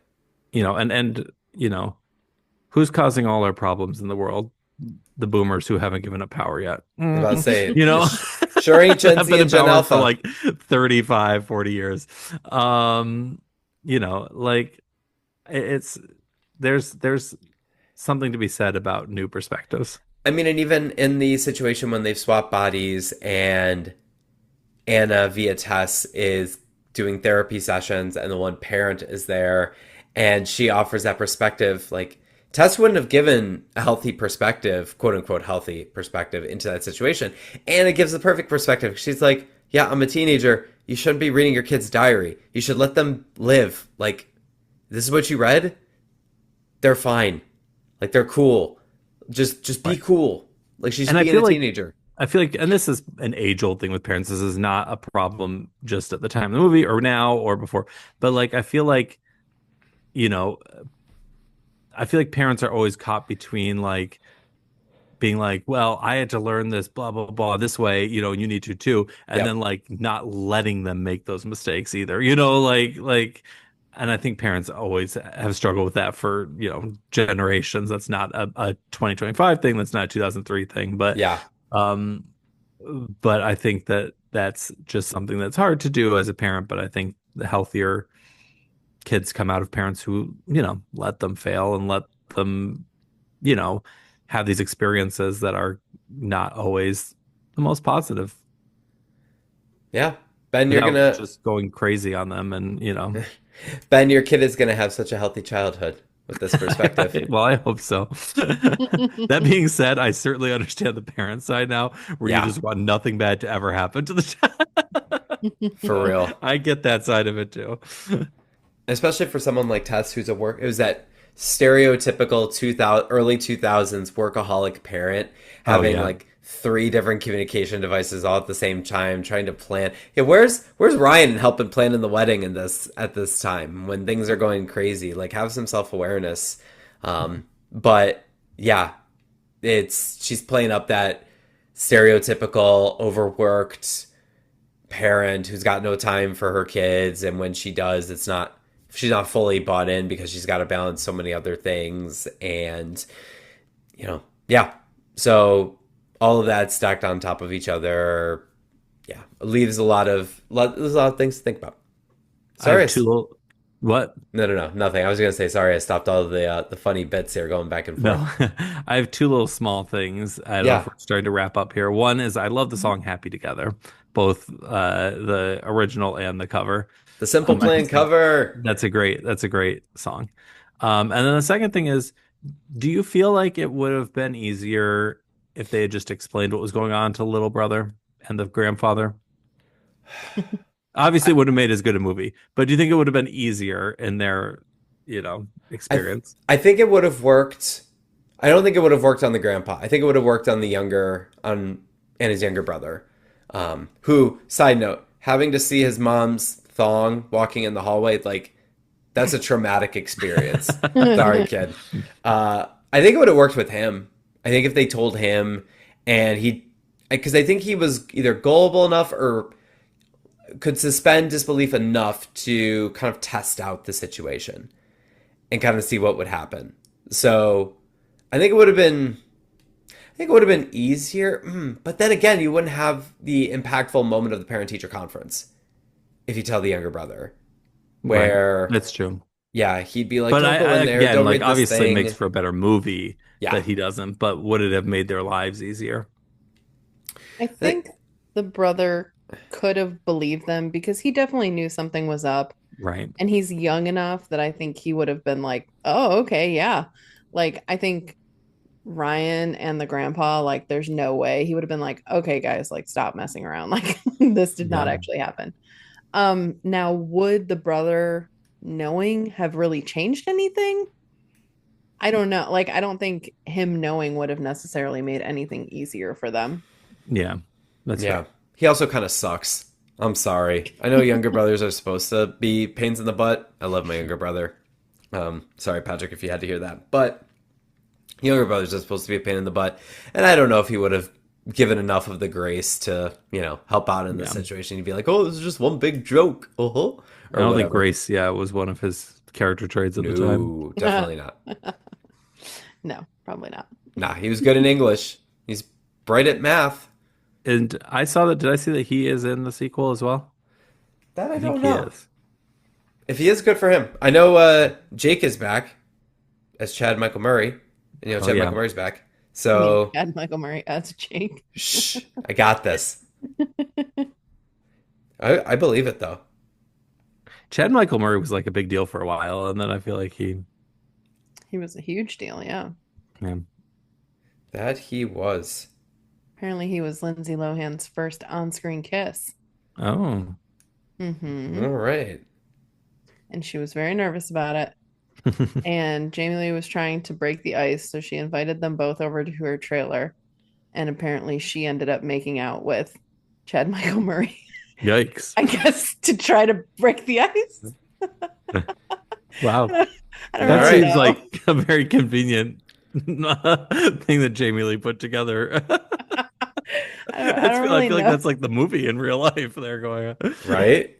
And who's causing all our problems in the world? The boomers who haven't given up power yet. I was about to say, Sure ain't Gen have Z been and in Gen power Alpha. for like 35, 40 years. Like it's there's something to be said about new perspectives. I mean, and even in the situation when they've swapped bodies and Anna via Tess is doing therapy sessions and the one parent is there and she offers that perspective, like Tess wouldn't have given a healthy perspective, quote unquote healthy perspective, into that situation. And it gives the perfect perspective. She's like, yeah, I'm a teenager. You shouldn't be reading your kid's diary. You should let them live. Like, this is what you read? They're fine. Like, they're cool. Just be Right. cool. Like she's And being a teenager. I feel like, and this is an age-old thing with parents. This is not a problem just at the time of the movie or now or before. But like, you know, I feel like parents are always caught between like being like, well, I had to learn this, blah, blah, blah, this way, and you need to too. And then Yep. like not letting them make those mistakes either, and I think parents always have struggled with that for, generations. That's not a 2025 thing. That's not a 2003 thing. Yeah. Um, but I think that that's just something that's hard to do as a parent. But I think the healthier kids come out of parents who, let them fail and let them, you know, have these experiences that are not always the most positive Yeah. Ben, you're without gonna just going crazy on them. And, Ben, your kid is gonna have such a healthy childhood with this perspective. well, I hope so. That being said, I certainly understand the parent side now, where you Yeah, just want nothing bad to ever happen to the for child. real. I get that side of it too. Especially for someone like Tess, who's it was that stereotypical 2000 early 2000s workaholic parent Oh having yeah. like three different communication devices all at the same time, trying to plan. Yeah, where's Ryan helping planning the wedding in this at this time when things are going crazy? Like, have some self-awareness. But yeah, she's playing up that stereotypical overworked parent who's got no time for her kids, and when she does, she's not fully bought in because she's got to balance so many other things. And yeah, so all of that stacked on top of each other, yeah, leaves there's a lot of things to think about. I have Sorry. two little, what? No, nothing. I was gonna say sorry. I stopped all of the funny bits here going back and No, forth. I have two little small things. I don't know if Yeah, we're starting to wrap up here. One is I love the song Happy Together, both the original and the cover. the Simple I Plan just think cover. that's a great song. And then the second thing is, do you feel like it would have been easier if they had just explained what was going on to the little brother and the grandfather? Obviously, it would have made as good a movie, but do you think it would have been easier in their, I experience? I think it would have worked. I don't think it would have worked on the grandpa. I think it would have worked on and his younger brother. Who, side note, having to see his mom's thong walking in the hallway, like that's a traumatic experience. Sorry, kid. I think it would have worked with him. I think if they told him, because I think he was either gullible enough or could suspend disbelief enough to kind of test out the situation and kind of see what would happen. So I think it would have been easier, but then again, you wouldn't have the impactful moment of the parent teacher conference if you tell the younger brother, Right. where That's true. yeah, he'd be like, But "Don't go in there, again, don't like read this obviously it makes thing." for a better movie Yeah, that he doesn't, but would it have made their lives easier? I think the brother could have believed them because he definitely knew something was up. Right. And he's young enough that I think he would have been like, oh, okay, yeah. Like, I think Ryan and the grandpa, like, there's no way he would have been like, okay, guys, like, stop messing around. Like, this did not Yeah. actually happen. Now, would the brother knowing have really changed anything? I don't know. Like, I don't think him knowing would have necessarily made anything easier for them. Yeah. That's yeah. fair. He also kind of sucks. I'm sorry. I know younger brothers are supposed to be pains in the butt. I love my younger brother. Sorry, Patrick, if you had to hear that, but younger brothers are supposed to be a pain in the butt, and I don't know if he would have given enough of the grace to, help out in this Yeah. situation. He'd be like, "Oh, this is just one big joke," I or don't think whatever. Grace, was one of his character traits at the time. No, definitely not. No, probably not. Nah, he was good in English. He's bright at math. And I saw that, did I see that he is in the sequel as well? That I I think don't he know. is. If he is, good for him. I know Jake is back as Chad Michael Murray. And, Oh Chad yeah. Michael Murray's back. I mean, So, Chad Michael Murray as Jake. shh, I got this. I believe it, though. Chad Michael Murray was like a big deal for a while, and then I feel like He was a huge deal, yeah. yeah. That he was. Apparently, he was Lindsay Lohan's first on-screen kiss. Oh. Mm-hmm. All right. And she was very nervous about it. And Jamie Lee was trying to break the ice, so she invited them both over to her trailer. And apparently she ended up making out with Chad Michael Murray. Yikes. I guess to try to break the ice. Wow. I don't That really seems know. like a very convenient thing that Jamie Lee put together. I don't really I feel like know. that's like the movie in real life they're going on. Right?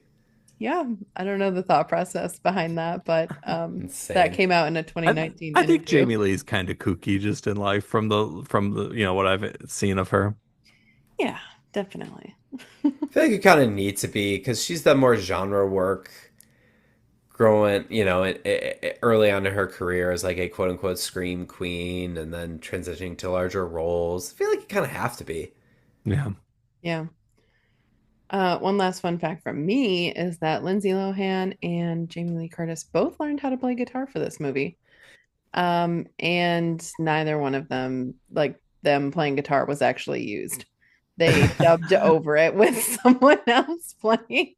Yeah, I don't know the thought process behind that, but Insane. that came out in a 2019 I think interview. Jamie Lee's kind of kooky just in life from the what I've seen of her. Yeah, definitely. I feel like you kind of need to be, because she's done more genre work growing, early on in her career as like a quote unquote scream queen, and then transitioning to larger roles. I feel like you kind of have to be. Yeah. Yeah. One last fun fact from me is that Lindsay Lohan and Jamie Lee Curtis both learned how to play guitar for this movie. And neither one of them, like them playing guitar, was actually used. They dubbed over it with someone else playing,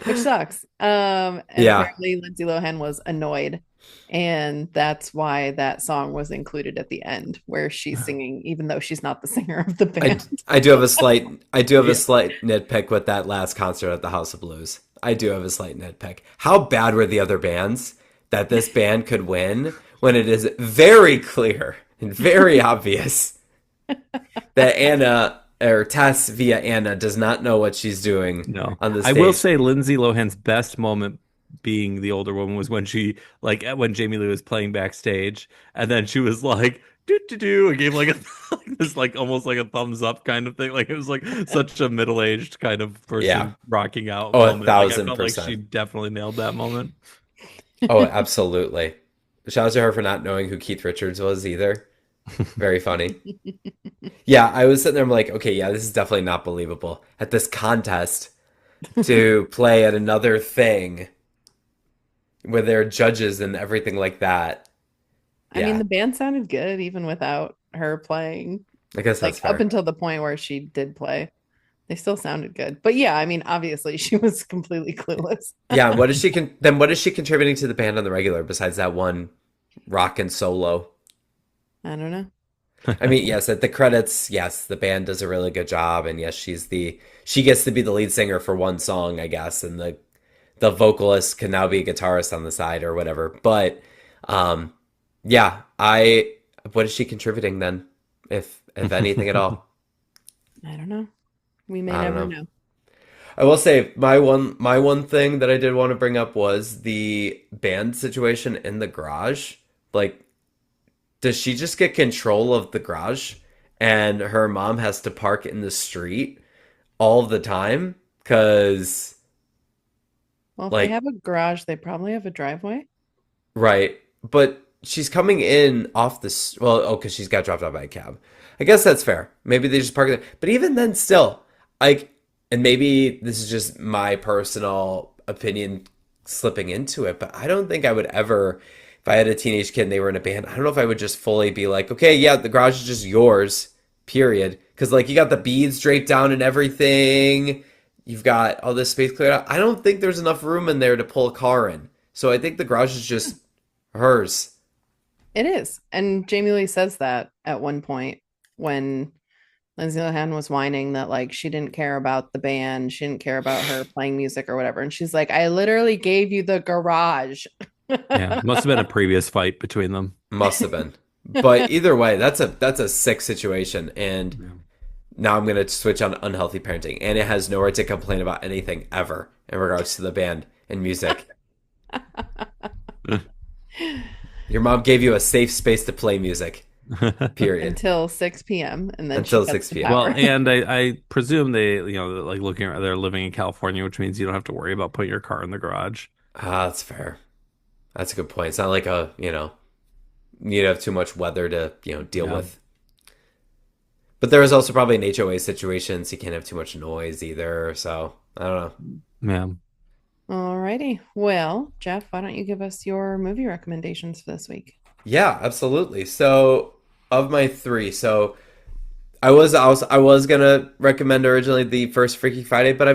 which sucks. And Yeah. apparently Lindsay Lohan was annoyed, and that's why that song was included at the end, where she's singing, even though she's not the singer of the band. I do have a slight nitpick with that last concert at the House of Blues. I do have a slight nitpick. How bad were the other bands that this band could win when it is very clear and very obvious that Anna, or Tess via Anna, does not know what she's doing on the stage. I will say Lindsay Lohan's best moment being the older woman was when when Jamie Lee was playing backstage, and then she was like do and gave like this almost like a thumbs up kind of thing. Like it was like such a middle-aged kind of person rocking out. Oh, moment. 1,000%. I felt like she definitely nailed that moment. Oh, absolutely. Shout out to her for not knowing who Keith Richards was either. Very funny. Yeah, I was sitting there, I'm like, okay, yeah, this is definitely not believable. At this contest to play at another thing where there are judges and everything like that. I mean, the band sounded good even without her playing. I guess that's up fair. until the point where she did play. They still sounded good. But yeah, I mean, obviously she was completely clueless. Yeah, what is she contributing to the band on the regular besides that one rockin' solo? I don't know. I mean, yes, at the credits, yes, the band does a really good job, and yes, she gets to be the lead singer for one song, I guess, and the vocalist can now be a guitarist on the side or whatever. But yeah, what is she contributing then, if anything at all? I don't know. We may never know. I will say my one thing that I did want to bring up was the band situation in the garage. Like, does she just get control of the garage and her mom has to park in the street all the time? Because, well, if they have a garage, they probably have a driveway. Right. But she's coming in off the, because she's got dropped off by a cab. I guess that's fair. Maybe they just park there. But even then still, like, and maybe this is just my personal opinion slipping into it, but I don't think I would ever, if I had a teenage kid and they were in a band, I don't know if I would just fully be like, okay, yeah, the garage is just yours, period. Because, like, you got the beads draped down and everything. You've got all this space cleared out. I don't think there's enough room in there to pull a car in. So I think the garage is just hers. It is. And Jamie Lee says that at one point when Lindsay Lohan was whining that, like, she didn't care about the band. She didn't care about her playing music or whatever. And she's like, I literally gave you the garage. Yeah, must have been a previous fight between them. Must have been. But either way, that's a sick situation. And now I'm going to switch on unhealthy parenting. And it has no right to complain about anything ever in regards to the band and music. Your mom gave you a safe space to play music. Period. Until 6 p.m. and then until she 6 the p.m. power. Well, and I presume they, like they're living in California, which means you don't have to worry about putting your car in the garage. Ah, that's fair. That's a good point. It's not like you'd have too much weather to, deal with. But there is also probably an HOA situation, so you can't have too much noise either. So I don't know. Yeah. Alrighty. Well, Geoff, why don't you give us your movie recommendations for this week? Yeah, absolutely. So of my three, so I was gonna recommend originally the first Freaky Friday, but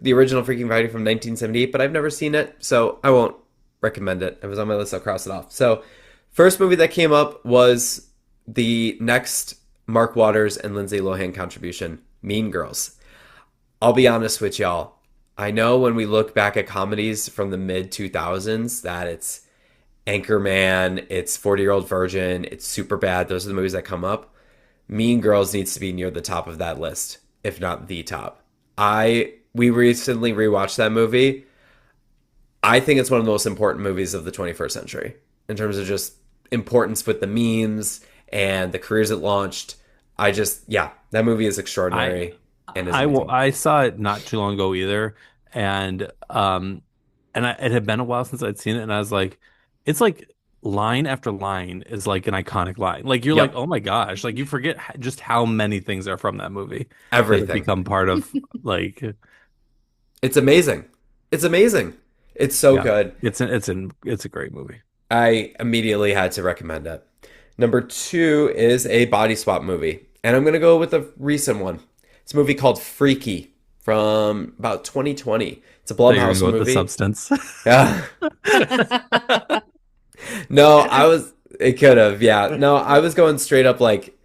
the original Freaky Friday from 1978, but I've never seen it, so I won't recommend it. It was on my list. I'll cross it off. So, first movie that came up was the next Mark Waters and Lindsay Lohan contribution, Mean Girls. I'll be honest with y'all. I know when we look back at comedies from the mid 2000s that it's Anchorman, it's 40-Year-Old Virgin, it's Superbad. Those are the movies that come up. Mean Girls needs to be near the top of that list, if not the top. We recently rewatched that movie. I think it's one of the most important movies of the 21st century in terms of just importance with the memes and the careers it launched. That movie is extraordinary. I saw it not too long ago either, and it had been a while since I'd seen it, and I was like, it's like line after line is like an iconic line. Like you're like, Yep. oh my gosh, like you forget just how many things are from that movie that have Everything. become part of like It's amazing. It's amazing. It's so yeah, good. it's a great movie. I immediately had to recommend it. Number 2 is a body swap movie, and I'm going to go with a recent one. It's a movie called Freaky from about 2020. It's a So you're gonna Blumhouse go with movie. the substance. Yeah. No, it could have, yeah. No, I was going straight up like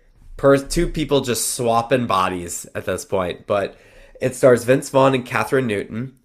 two people just swapping bodies at this point. But it stars Vince Vaughn and Catherine Newton.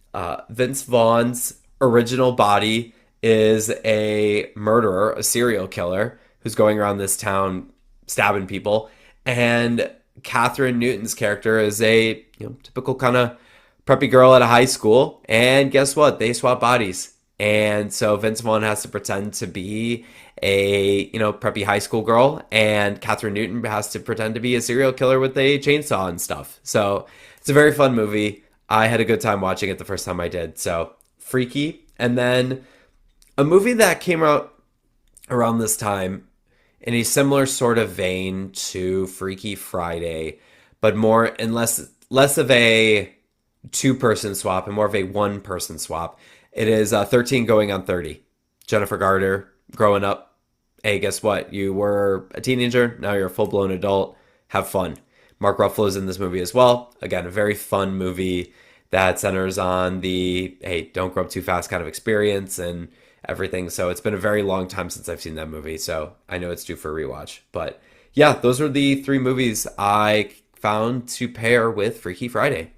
Vince Vaughn's original body is a murderer, a serial killer who's going around this town stabbing people. And Catherine Newton's character is a typical kind of preppy girl at a high school. And guess what? They swap bodies. And so Vince Vaughn has to pretend to be a preppy high school girl, and Catherine Newton has to pretend to be a serial killer with a chainsaw and stuff. So it's a very fun movie. I had a good time watching it the first time I did. So Freaky. And then a movie that came out around this time in a similar sort of vein to Freaky Friday, but more and less of a two-person swap and more of a one-person swap. It is 13 Going on 30. Jennifer Garner growing up. Hey, guess what? You were a teenager. Now you're a full-blown adult. Have fun. Mark Ruffalo's in this movie as well. Again, a very fun movie that centers on the, hey, don't grow up too fast kind of experience and everything. So it's been a very long time since I've seen that movie. So I know it's due for a rewatch. But yeah, those are the 3 movies I found to pair with Freaky Friday.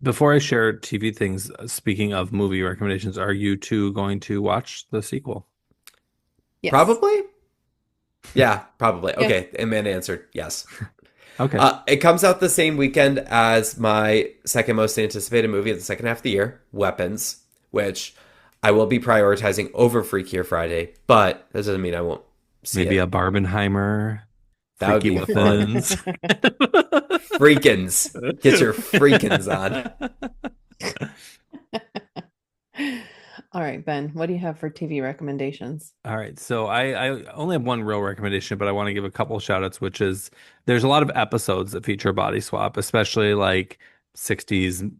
Before I share TV things, speaking of movie recommendations, are you two going to watch the sequel? Yes. Probably. Yeah, probably. Yeah. Okay, Amanda answered yes. Okay. It comes out the same weekend as my second most anticipated movie of the second half of the year, Weapons, which I will be prioritizing over Freakier Friday, but that doesn't mean I won't see Maybe it. a Barbenheimer. That would Freaky be fun. Weapons. Freakins. Get your freakins on. All right, Ben, what do you have for TV recommendations? All right. So I only have one real recommendation, but I want to give a couple shout outs, which is there's a lot of episodes that feature body swap, especially like 60s,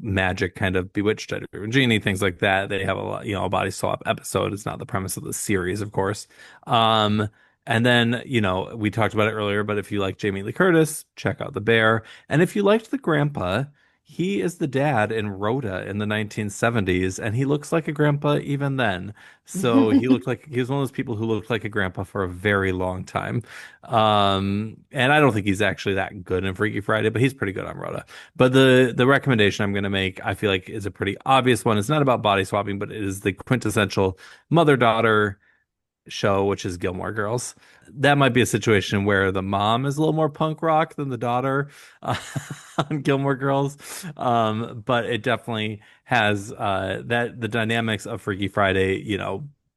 magic kind of Bewitched or Genie, things like that. They have a lot, a body swap episode. It's not the premise of the series, of course. And then, we talked about it earlier, but if you like Jamie Lee Curtis, check out The Bear. And if you liked the grandpa, he is the dad in Rhoda in the 1970s, and he looks like a grandpa even then. So he was one of those people who looked like a grandpa for a very long time. And I don't think he's actually that good in Freaky Friday, but he's pretty good on Rhoda. But the recommendation I'm going to make, I feel like, is a pretty obvious one. It's not about body swapping, but it is the quintessential mother-daughter show, which is Gilmore Girls. That might be a situation where the mom is a little more punk rock than the daughter on Gilmore Girls, but it definitely has the dynamics of Freaky Friday,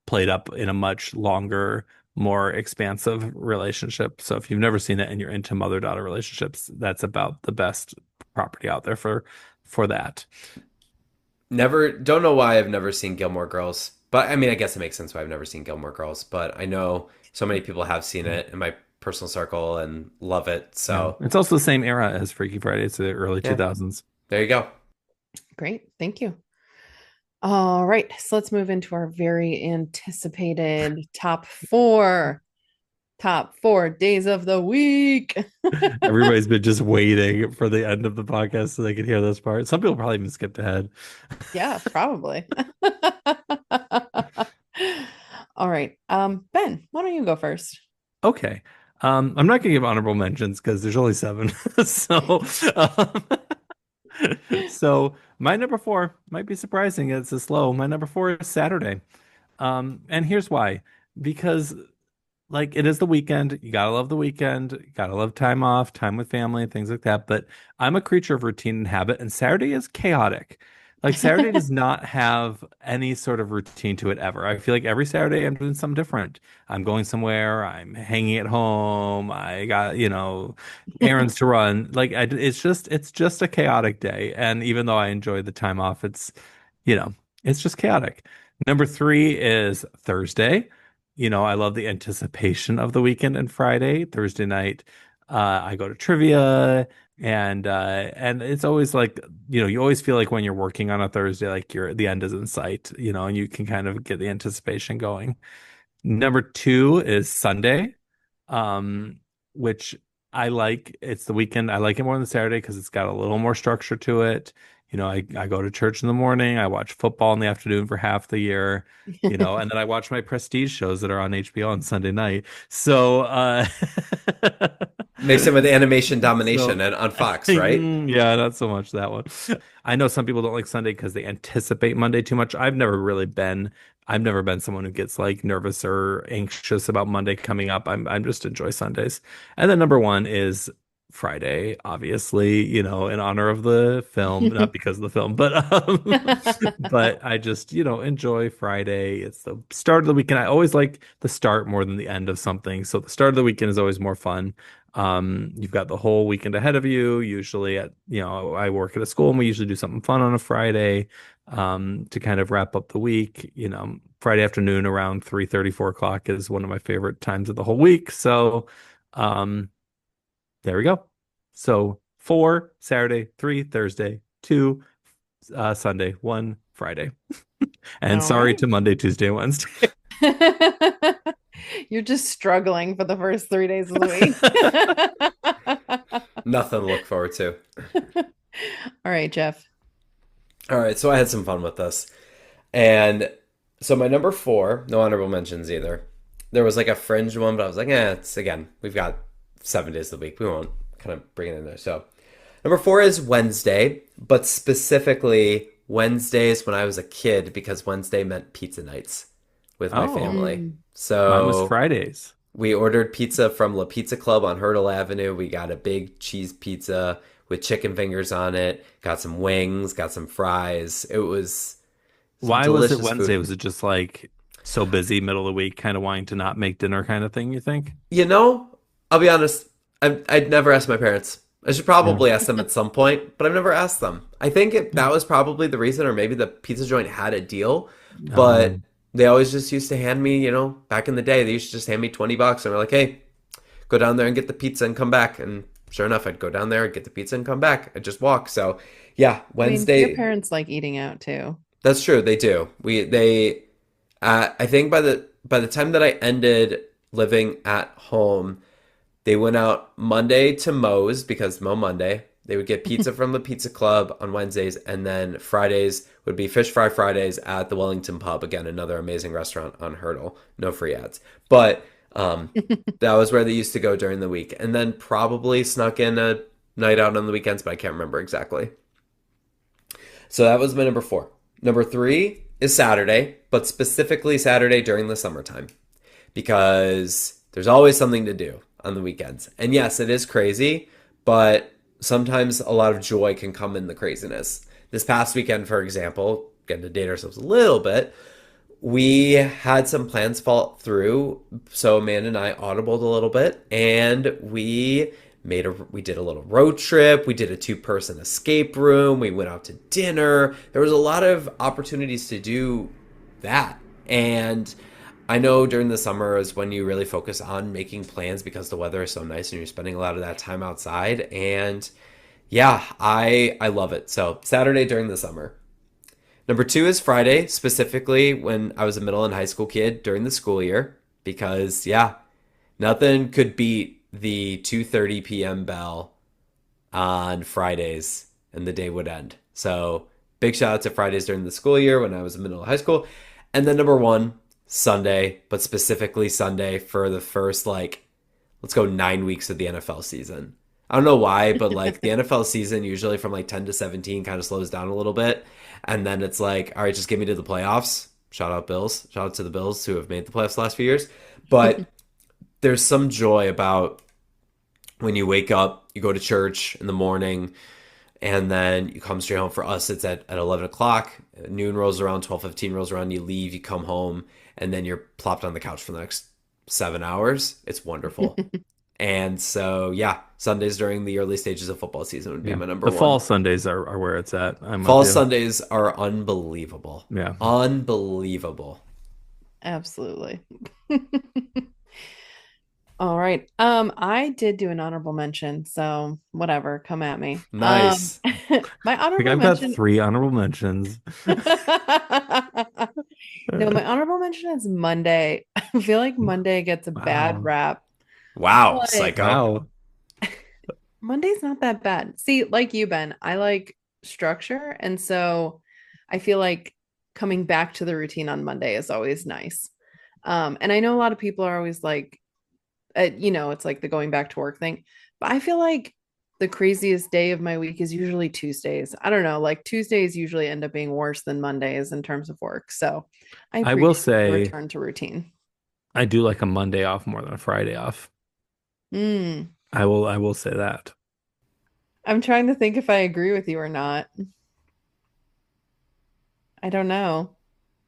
played up in a much longer, more expansive relationship. So if you've never seen it and you're into mother-daughter relationships, that's about the best property out there for that. Don't know why I've never seen Gilmore Girls. But I mean, I guess it makes sense why I've never seen Gilmore Girls. But I know so many people have seen it in my personal circle and love it. So it's also the same era as Freaky Friday. It's the early 2000s. There you go. Great. Thank you. All right. So let's move into our very anticipated top 4. top 4 days of the week. Everybody's been just waiting for the end of the podcast so they could hear this part. Some people probably even skipped ahead. Yeah, probably. All right. Ben, why don't you go first? Okay. I'm not gonna give honorable mentions because there's only 7. So um, so my number 4 might be surprising. It's a slow. My number 4 is Saturday. And here's why. Because like it is the weekend. You gotta love the weekend. You gotta love time off, time with family, and things like that. But I'm a creature of routine and habit, and Saturday is chaotic. Like Saturday does not have any sort of routine to it ever. I feel like every Saturday I'm doing something different. I'm going somewhere. I'm hanging at home. I got, errands to run. It's just a chaotic day. And even though I enjoy the time off, you know, it's just chaotic. Number 3 is Thursday. I love the anticipation of the weekend and Friday. Thursday night, I go to trivia, and it's always like, you always feel like when you're working on a Thursday, like the end is in sight, and you can kind of get the anticipation going. Number 2 is Sunday, which I like. It's the weekend. I like it more than Saturday because it's got a little more structure to it. I go to church in the morning. I watch football in the afternoon for half the year, and then I watch my prestige shows that are on HBO on Sunday night. So, Mix it with animation so, domination and on Fox, right? yeah, not so much that one. I know some people don't like Sunday because they anticipate Monday too much. I've never been someone who gets like nervous or anxious about Monday coming up. I'm just enjoy Sundays. And then number 1 is Friday, obviously, in honor of the film, not because of the film, but I just, enjoy Friday. It's the start of the weekend. I always like the start more than the end of something. So the start of the weekend is always more fun. You've got the whole weekend ahead of you. Usually I work at a school and we usually do something fun on a Friday, to kind of wrap up the week. Friday afternoon around 3:30, 4 o'clock is one of my favorite times of the whole week. So, there we go. So 4 Saturday, 3 Thursday, 2 Sunday, 1 Friday. And All sorry right. to Monday, Tuesday, Wednesday. You're just struggling for the first 3 days of the week. Nothing to look forward to. All right, Geoff. All right, so I had some fun with this. And so my number 4, no honorable mentions either. There was like a fringe one, but I was like, we've got 7 days of the week. We won't kind of bring it in there. So number 4 is Wednesday, but specifically Wednesdays when I was a kid, because Wednesday meant pizza nights with my family. So mine was Fridays. We ordered pizza from La Pizza Club on Hurdle Avenue. We got a big cheese pizza with chicken fingers on it, got some wings, got some fries. It was Why was it Wednesday? Food. Was it just like so busy, middle of the week, kind of wanting to not make dinner kind of thing, you think? I'll be honest, I'd never asked my parents. I should probably ask them at some point, but I've never asked them. I think that was probably the reason, or maybe the pizza joint had a deal, but they always just used to hand me, back in the day, they used to just hand me $20 and we're like, hey, go down there and get the pizza and come back. And sure enough, I'd go down there and get the pizza and come back. I'd just walk. So yeah, Wednesday. Your parents like eating out too. That's true. They do. I think by the time that I ended living at home, they went out Monday to Moe's, because Mo Monday. They would get pizza from the Pizza Club on Wednesdays, and then Fridays would be Fish Fry Fridays at the Wellington Pub. Again, another amazing restaurant on Hurdle. No free ads. But that was where they used to go during the week. And then probably snuck in a night out on the weekends, but I can't remember exactly. So that was my number 4. Number 3 is Saturday, but specifically Saturday during the summertime, because there's always something to do on the weekends. And yes, it is crazy, but sometimes a lot of joy can come in the craziness. This past weekend, for example, getting to date ourselves a little bit, we had some plans fall through. So Amanda and I audibled a little bit, and we did a little road trip. We did a 2-person escape room. We went out to dinner. There was a lot of opportunities to do that. And I know during the summer is when you really focus on making plans, because the weather is so nice and you're spending a lot of that time outside. And yeah, I love it. So Saturday during the summer. Number 2 is Friday, specifically when I was a middle and high school kid during the school year, because Nothing could beat the 2:30 p.m. bell on Fridays and the day would end. So big shout out to Fridays during the school year when I was in middle of high school. And then number one, Sunday, but specifically Sunday for the first like let's go 9 weeks of the NFL season. I don't know why, but like the NFL season usually from like 10 to 17 kind of slows down a little bit. And then it's like, all right, just get me to the playoffs. Shout out Bills. Shout out to the Bills who have made the playoffs the last few years. But there's some joy about when you wake up, you go to church in the morning, and then you come straight home. For us, it's at 11 o'clock. Noon rolls around, 12:15 rolls around, you leave, you come home, and then you're plopped on the couch for the next 7 hours. It's wonderful. And so, yeah, Sundays during the early stages of football season would be my number The one. fall Sundays are where it's at. Fall Sundays are unbelievable. Yeah. Unbelievable. Absolutely. All right. I did do an honorable mention, so whatever, come at me. Nice. My I think honorable I've mention. got 3 honorable mentions. No, my honorable mention is Monday. I feel like Monday gets a bad rap. Wow, But psycho. Wow. Monday's not that bad. See, like you, Ben, I like structure, and so I feel like coming back to the routine on Monday is always nice. And I know a lot of people are always like, it's like the going back to work thing. But I feel like the craziest day of my week is usually Tuesdays. I don't know, like Tuesdays usually end up being worse than Mondays in terms of work. So I I will appreciate the say return to routine. I do like a Monday off more than a Friday off. Mm. I will say that. I'm trying to think if I agree with you or not. I don't know.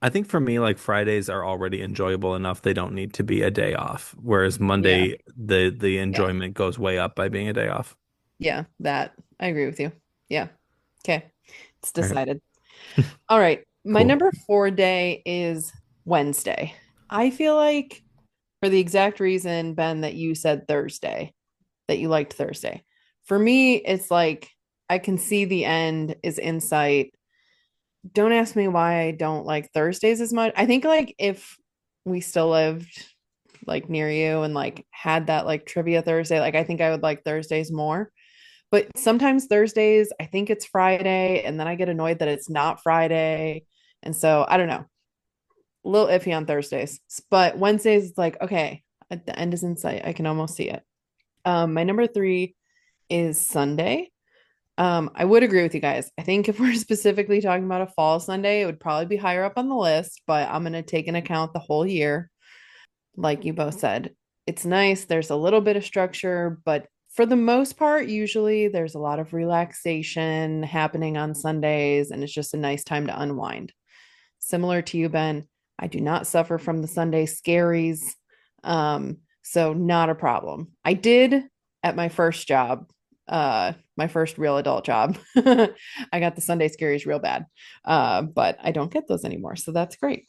I think for me, like Fridays are already enjoyable enough. They don't need to be a day off. Whereas Yeah. Monday, the enjoyment goes way up by being a day off. Yeah, that I agree with you. Yeah. Okay. It's All right. decided. All right. My Cool. number 4 day is Wednesday. I feel like for the exact reason, Ben, that you said Thursday, that you liked Thursday. For me, it's like I can see the end is in sight. Don't ask me why I don't like Thursdays as much. I think like if we still lived like near you and like had that like trivia Thursday, like I think I would like Thursdays more. But sometimes Thursdays, I think it's Friday, and then I get annoyed that it's not Friday. And so I don't know, a little iffy on Thursdays. But Wednesdays, it's like, okay, at the end is in sight. I can almost see it. My number 3 is Sunday. I would agree with you guys. I think if we're specifically talking about a fall Sunday, it would probably be higher up on the list, but I'm going to take into account the whole year. Like you both said, it's nice. There's a little bit of structure, but for the most part, usually there's a lot of relaxation happening on Sundays, and it's just a nice time to unwind. Similar to you, Ben, I do not suffer from the Sunday scaries. So not a problem. I did at my first job, my first real adult job. I got the Sunday scaries real bad. But I don't get those anymore. So that's great.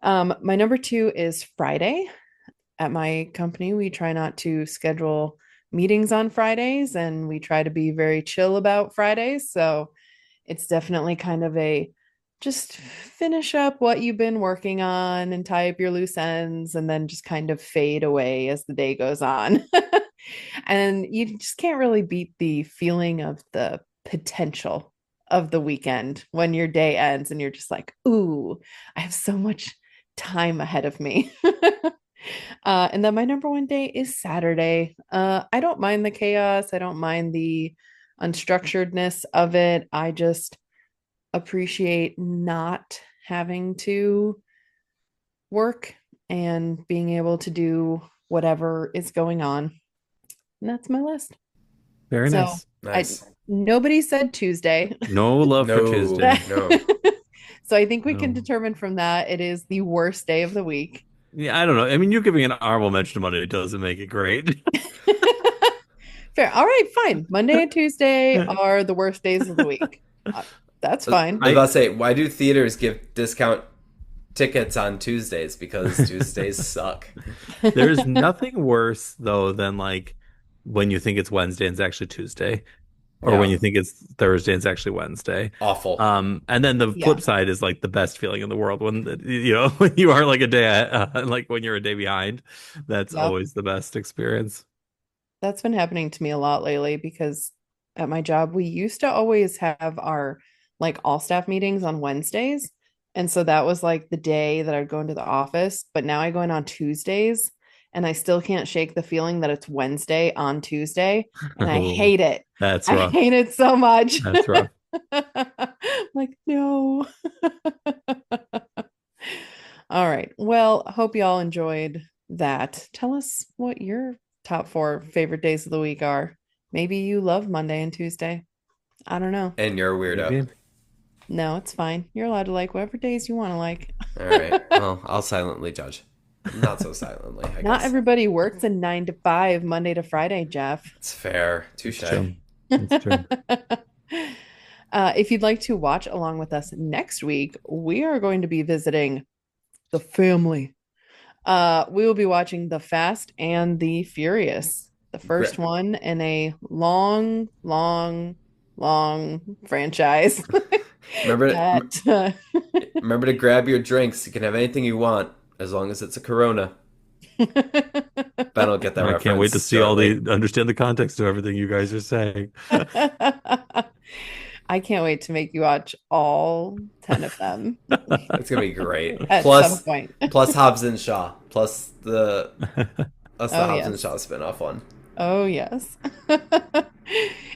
My number 2 is Friday. At my company, we try not to schedule meetings on Fridays, and we try to be very chill about Fridays. So it's definitely kind of a just finish up what you've been working on and tie up your loose ends, and then just kind of fade away as the day goes on. And you just can't really beat the feeling of the potential of the weekend when your day ends and you're just like, ooh, I have so much time ahead of me. And then my number 1 day is Saturday. I don't mind the chaos. I don't mind the unstructuredness of it. I just appreciate not having to work and being able to do whatever is going on. And that's my list. Very So nice. Nice. nobody said Tuesday. No love for No, Tuesday. no. So I think we can No. determine from that it is the worst day of the week. Yeah, I don't know. I mean, you giving an honorable mention to Monday doesn't make it great. Fair. All right, fine. Monday and Tuesday are the worst days of the week. That's fine. I was about to say, why do theaters give discount tickets on Tuesdays? Because Tuesdays suck. There's nothing worse though than like when you think it's Wednesday and it's actually Tuesday. or Yeah. when you think it's Thursday and it's actually Wednesday. Awful. And then the flip side is like the best feeling in the world when when you are like a day like when you're a day behind. That's always the best experience. That's been happening to me a lot lately because at my job we used to always have our like all staff meetings on Wednesdays. And so that was like the day that I'd go into the office, but now I go in on Tuesdays and I still can't shake the feeling that it's Wednesday on Tuesday and I hate it. That's I rough. hate it so much. That's rough. Like, no. All right. Well, hope y'all enjoyed that. Tell us what your top 4 favorite days of the week are. Maybe you love Monday and Tuesday. I don't know. And you're a weirdo. Maybe. No, it's fine. You're allowed to like whatever days you want to like. All right. Well, I'll silently judge. Not so silently, I Not guess. everybody works a 9 to 5 Monday to Friday, Geoff. It's fair. Touche. It's true. If you'd like to watch along with us next week, we are going to be visiting the family. We will be watching The Fast and the Furious, the first one in a long franchise. Remember to grab your drinks. You can have anything you want as long as it's a Corona. Ben will get that reference. I can't wait to understand the context of everything you guys are saying. I can't wait to make you watch all 10 of them. It's gonna be great. At some point. Plus Hobbs and Shaw. Plus the Hobbs and Shaw spinoff one. Oh yes.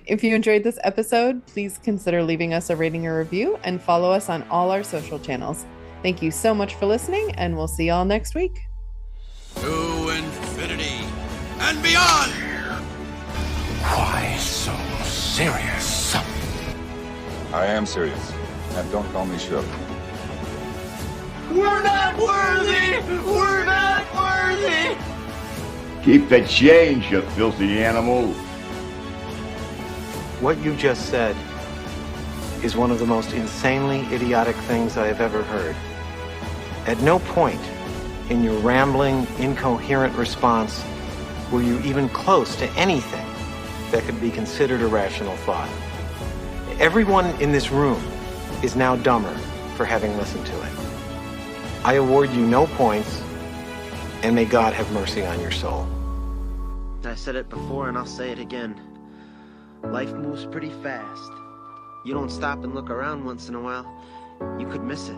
If you enjoyed this episode, please consider leaving us a rating or review and follow us on all our social channels. Thank you so much for listening, and we'll see y'all next week. To infinity and beyond! Why so serious? I am serious, and don't call me Shook. We're not worthy! We're not worthy! Keep the change, you filthy animal. What you just said is one of the most insanely idiotic things I have ever heard. At no point in your rambling, incoherent response were you even close to anything that could be considered a rational thought. Everyone in this room is now dumber for having listened to it. I award you no points, and may God have mercy on your soul. I said it before and I'll say it again. Life moves pretty fast. You don't stop and look around once in a while, you could miss it.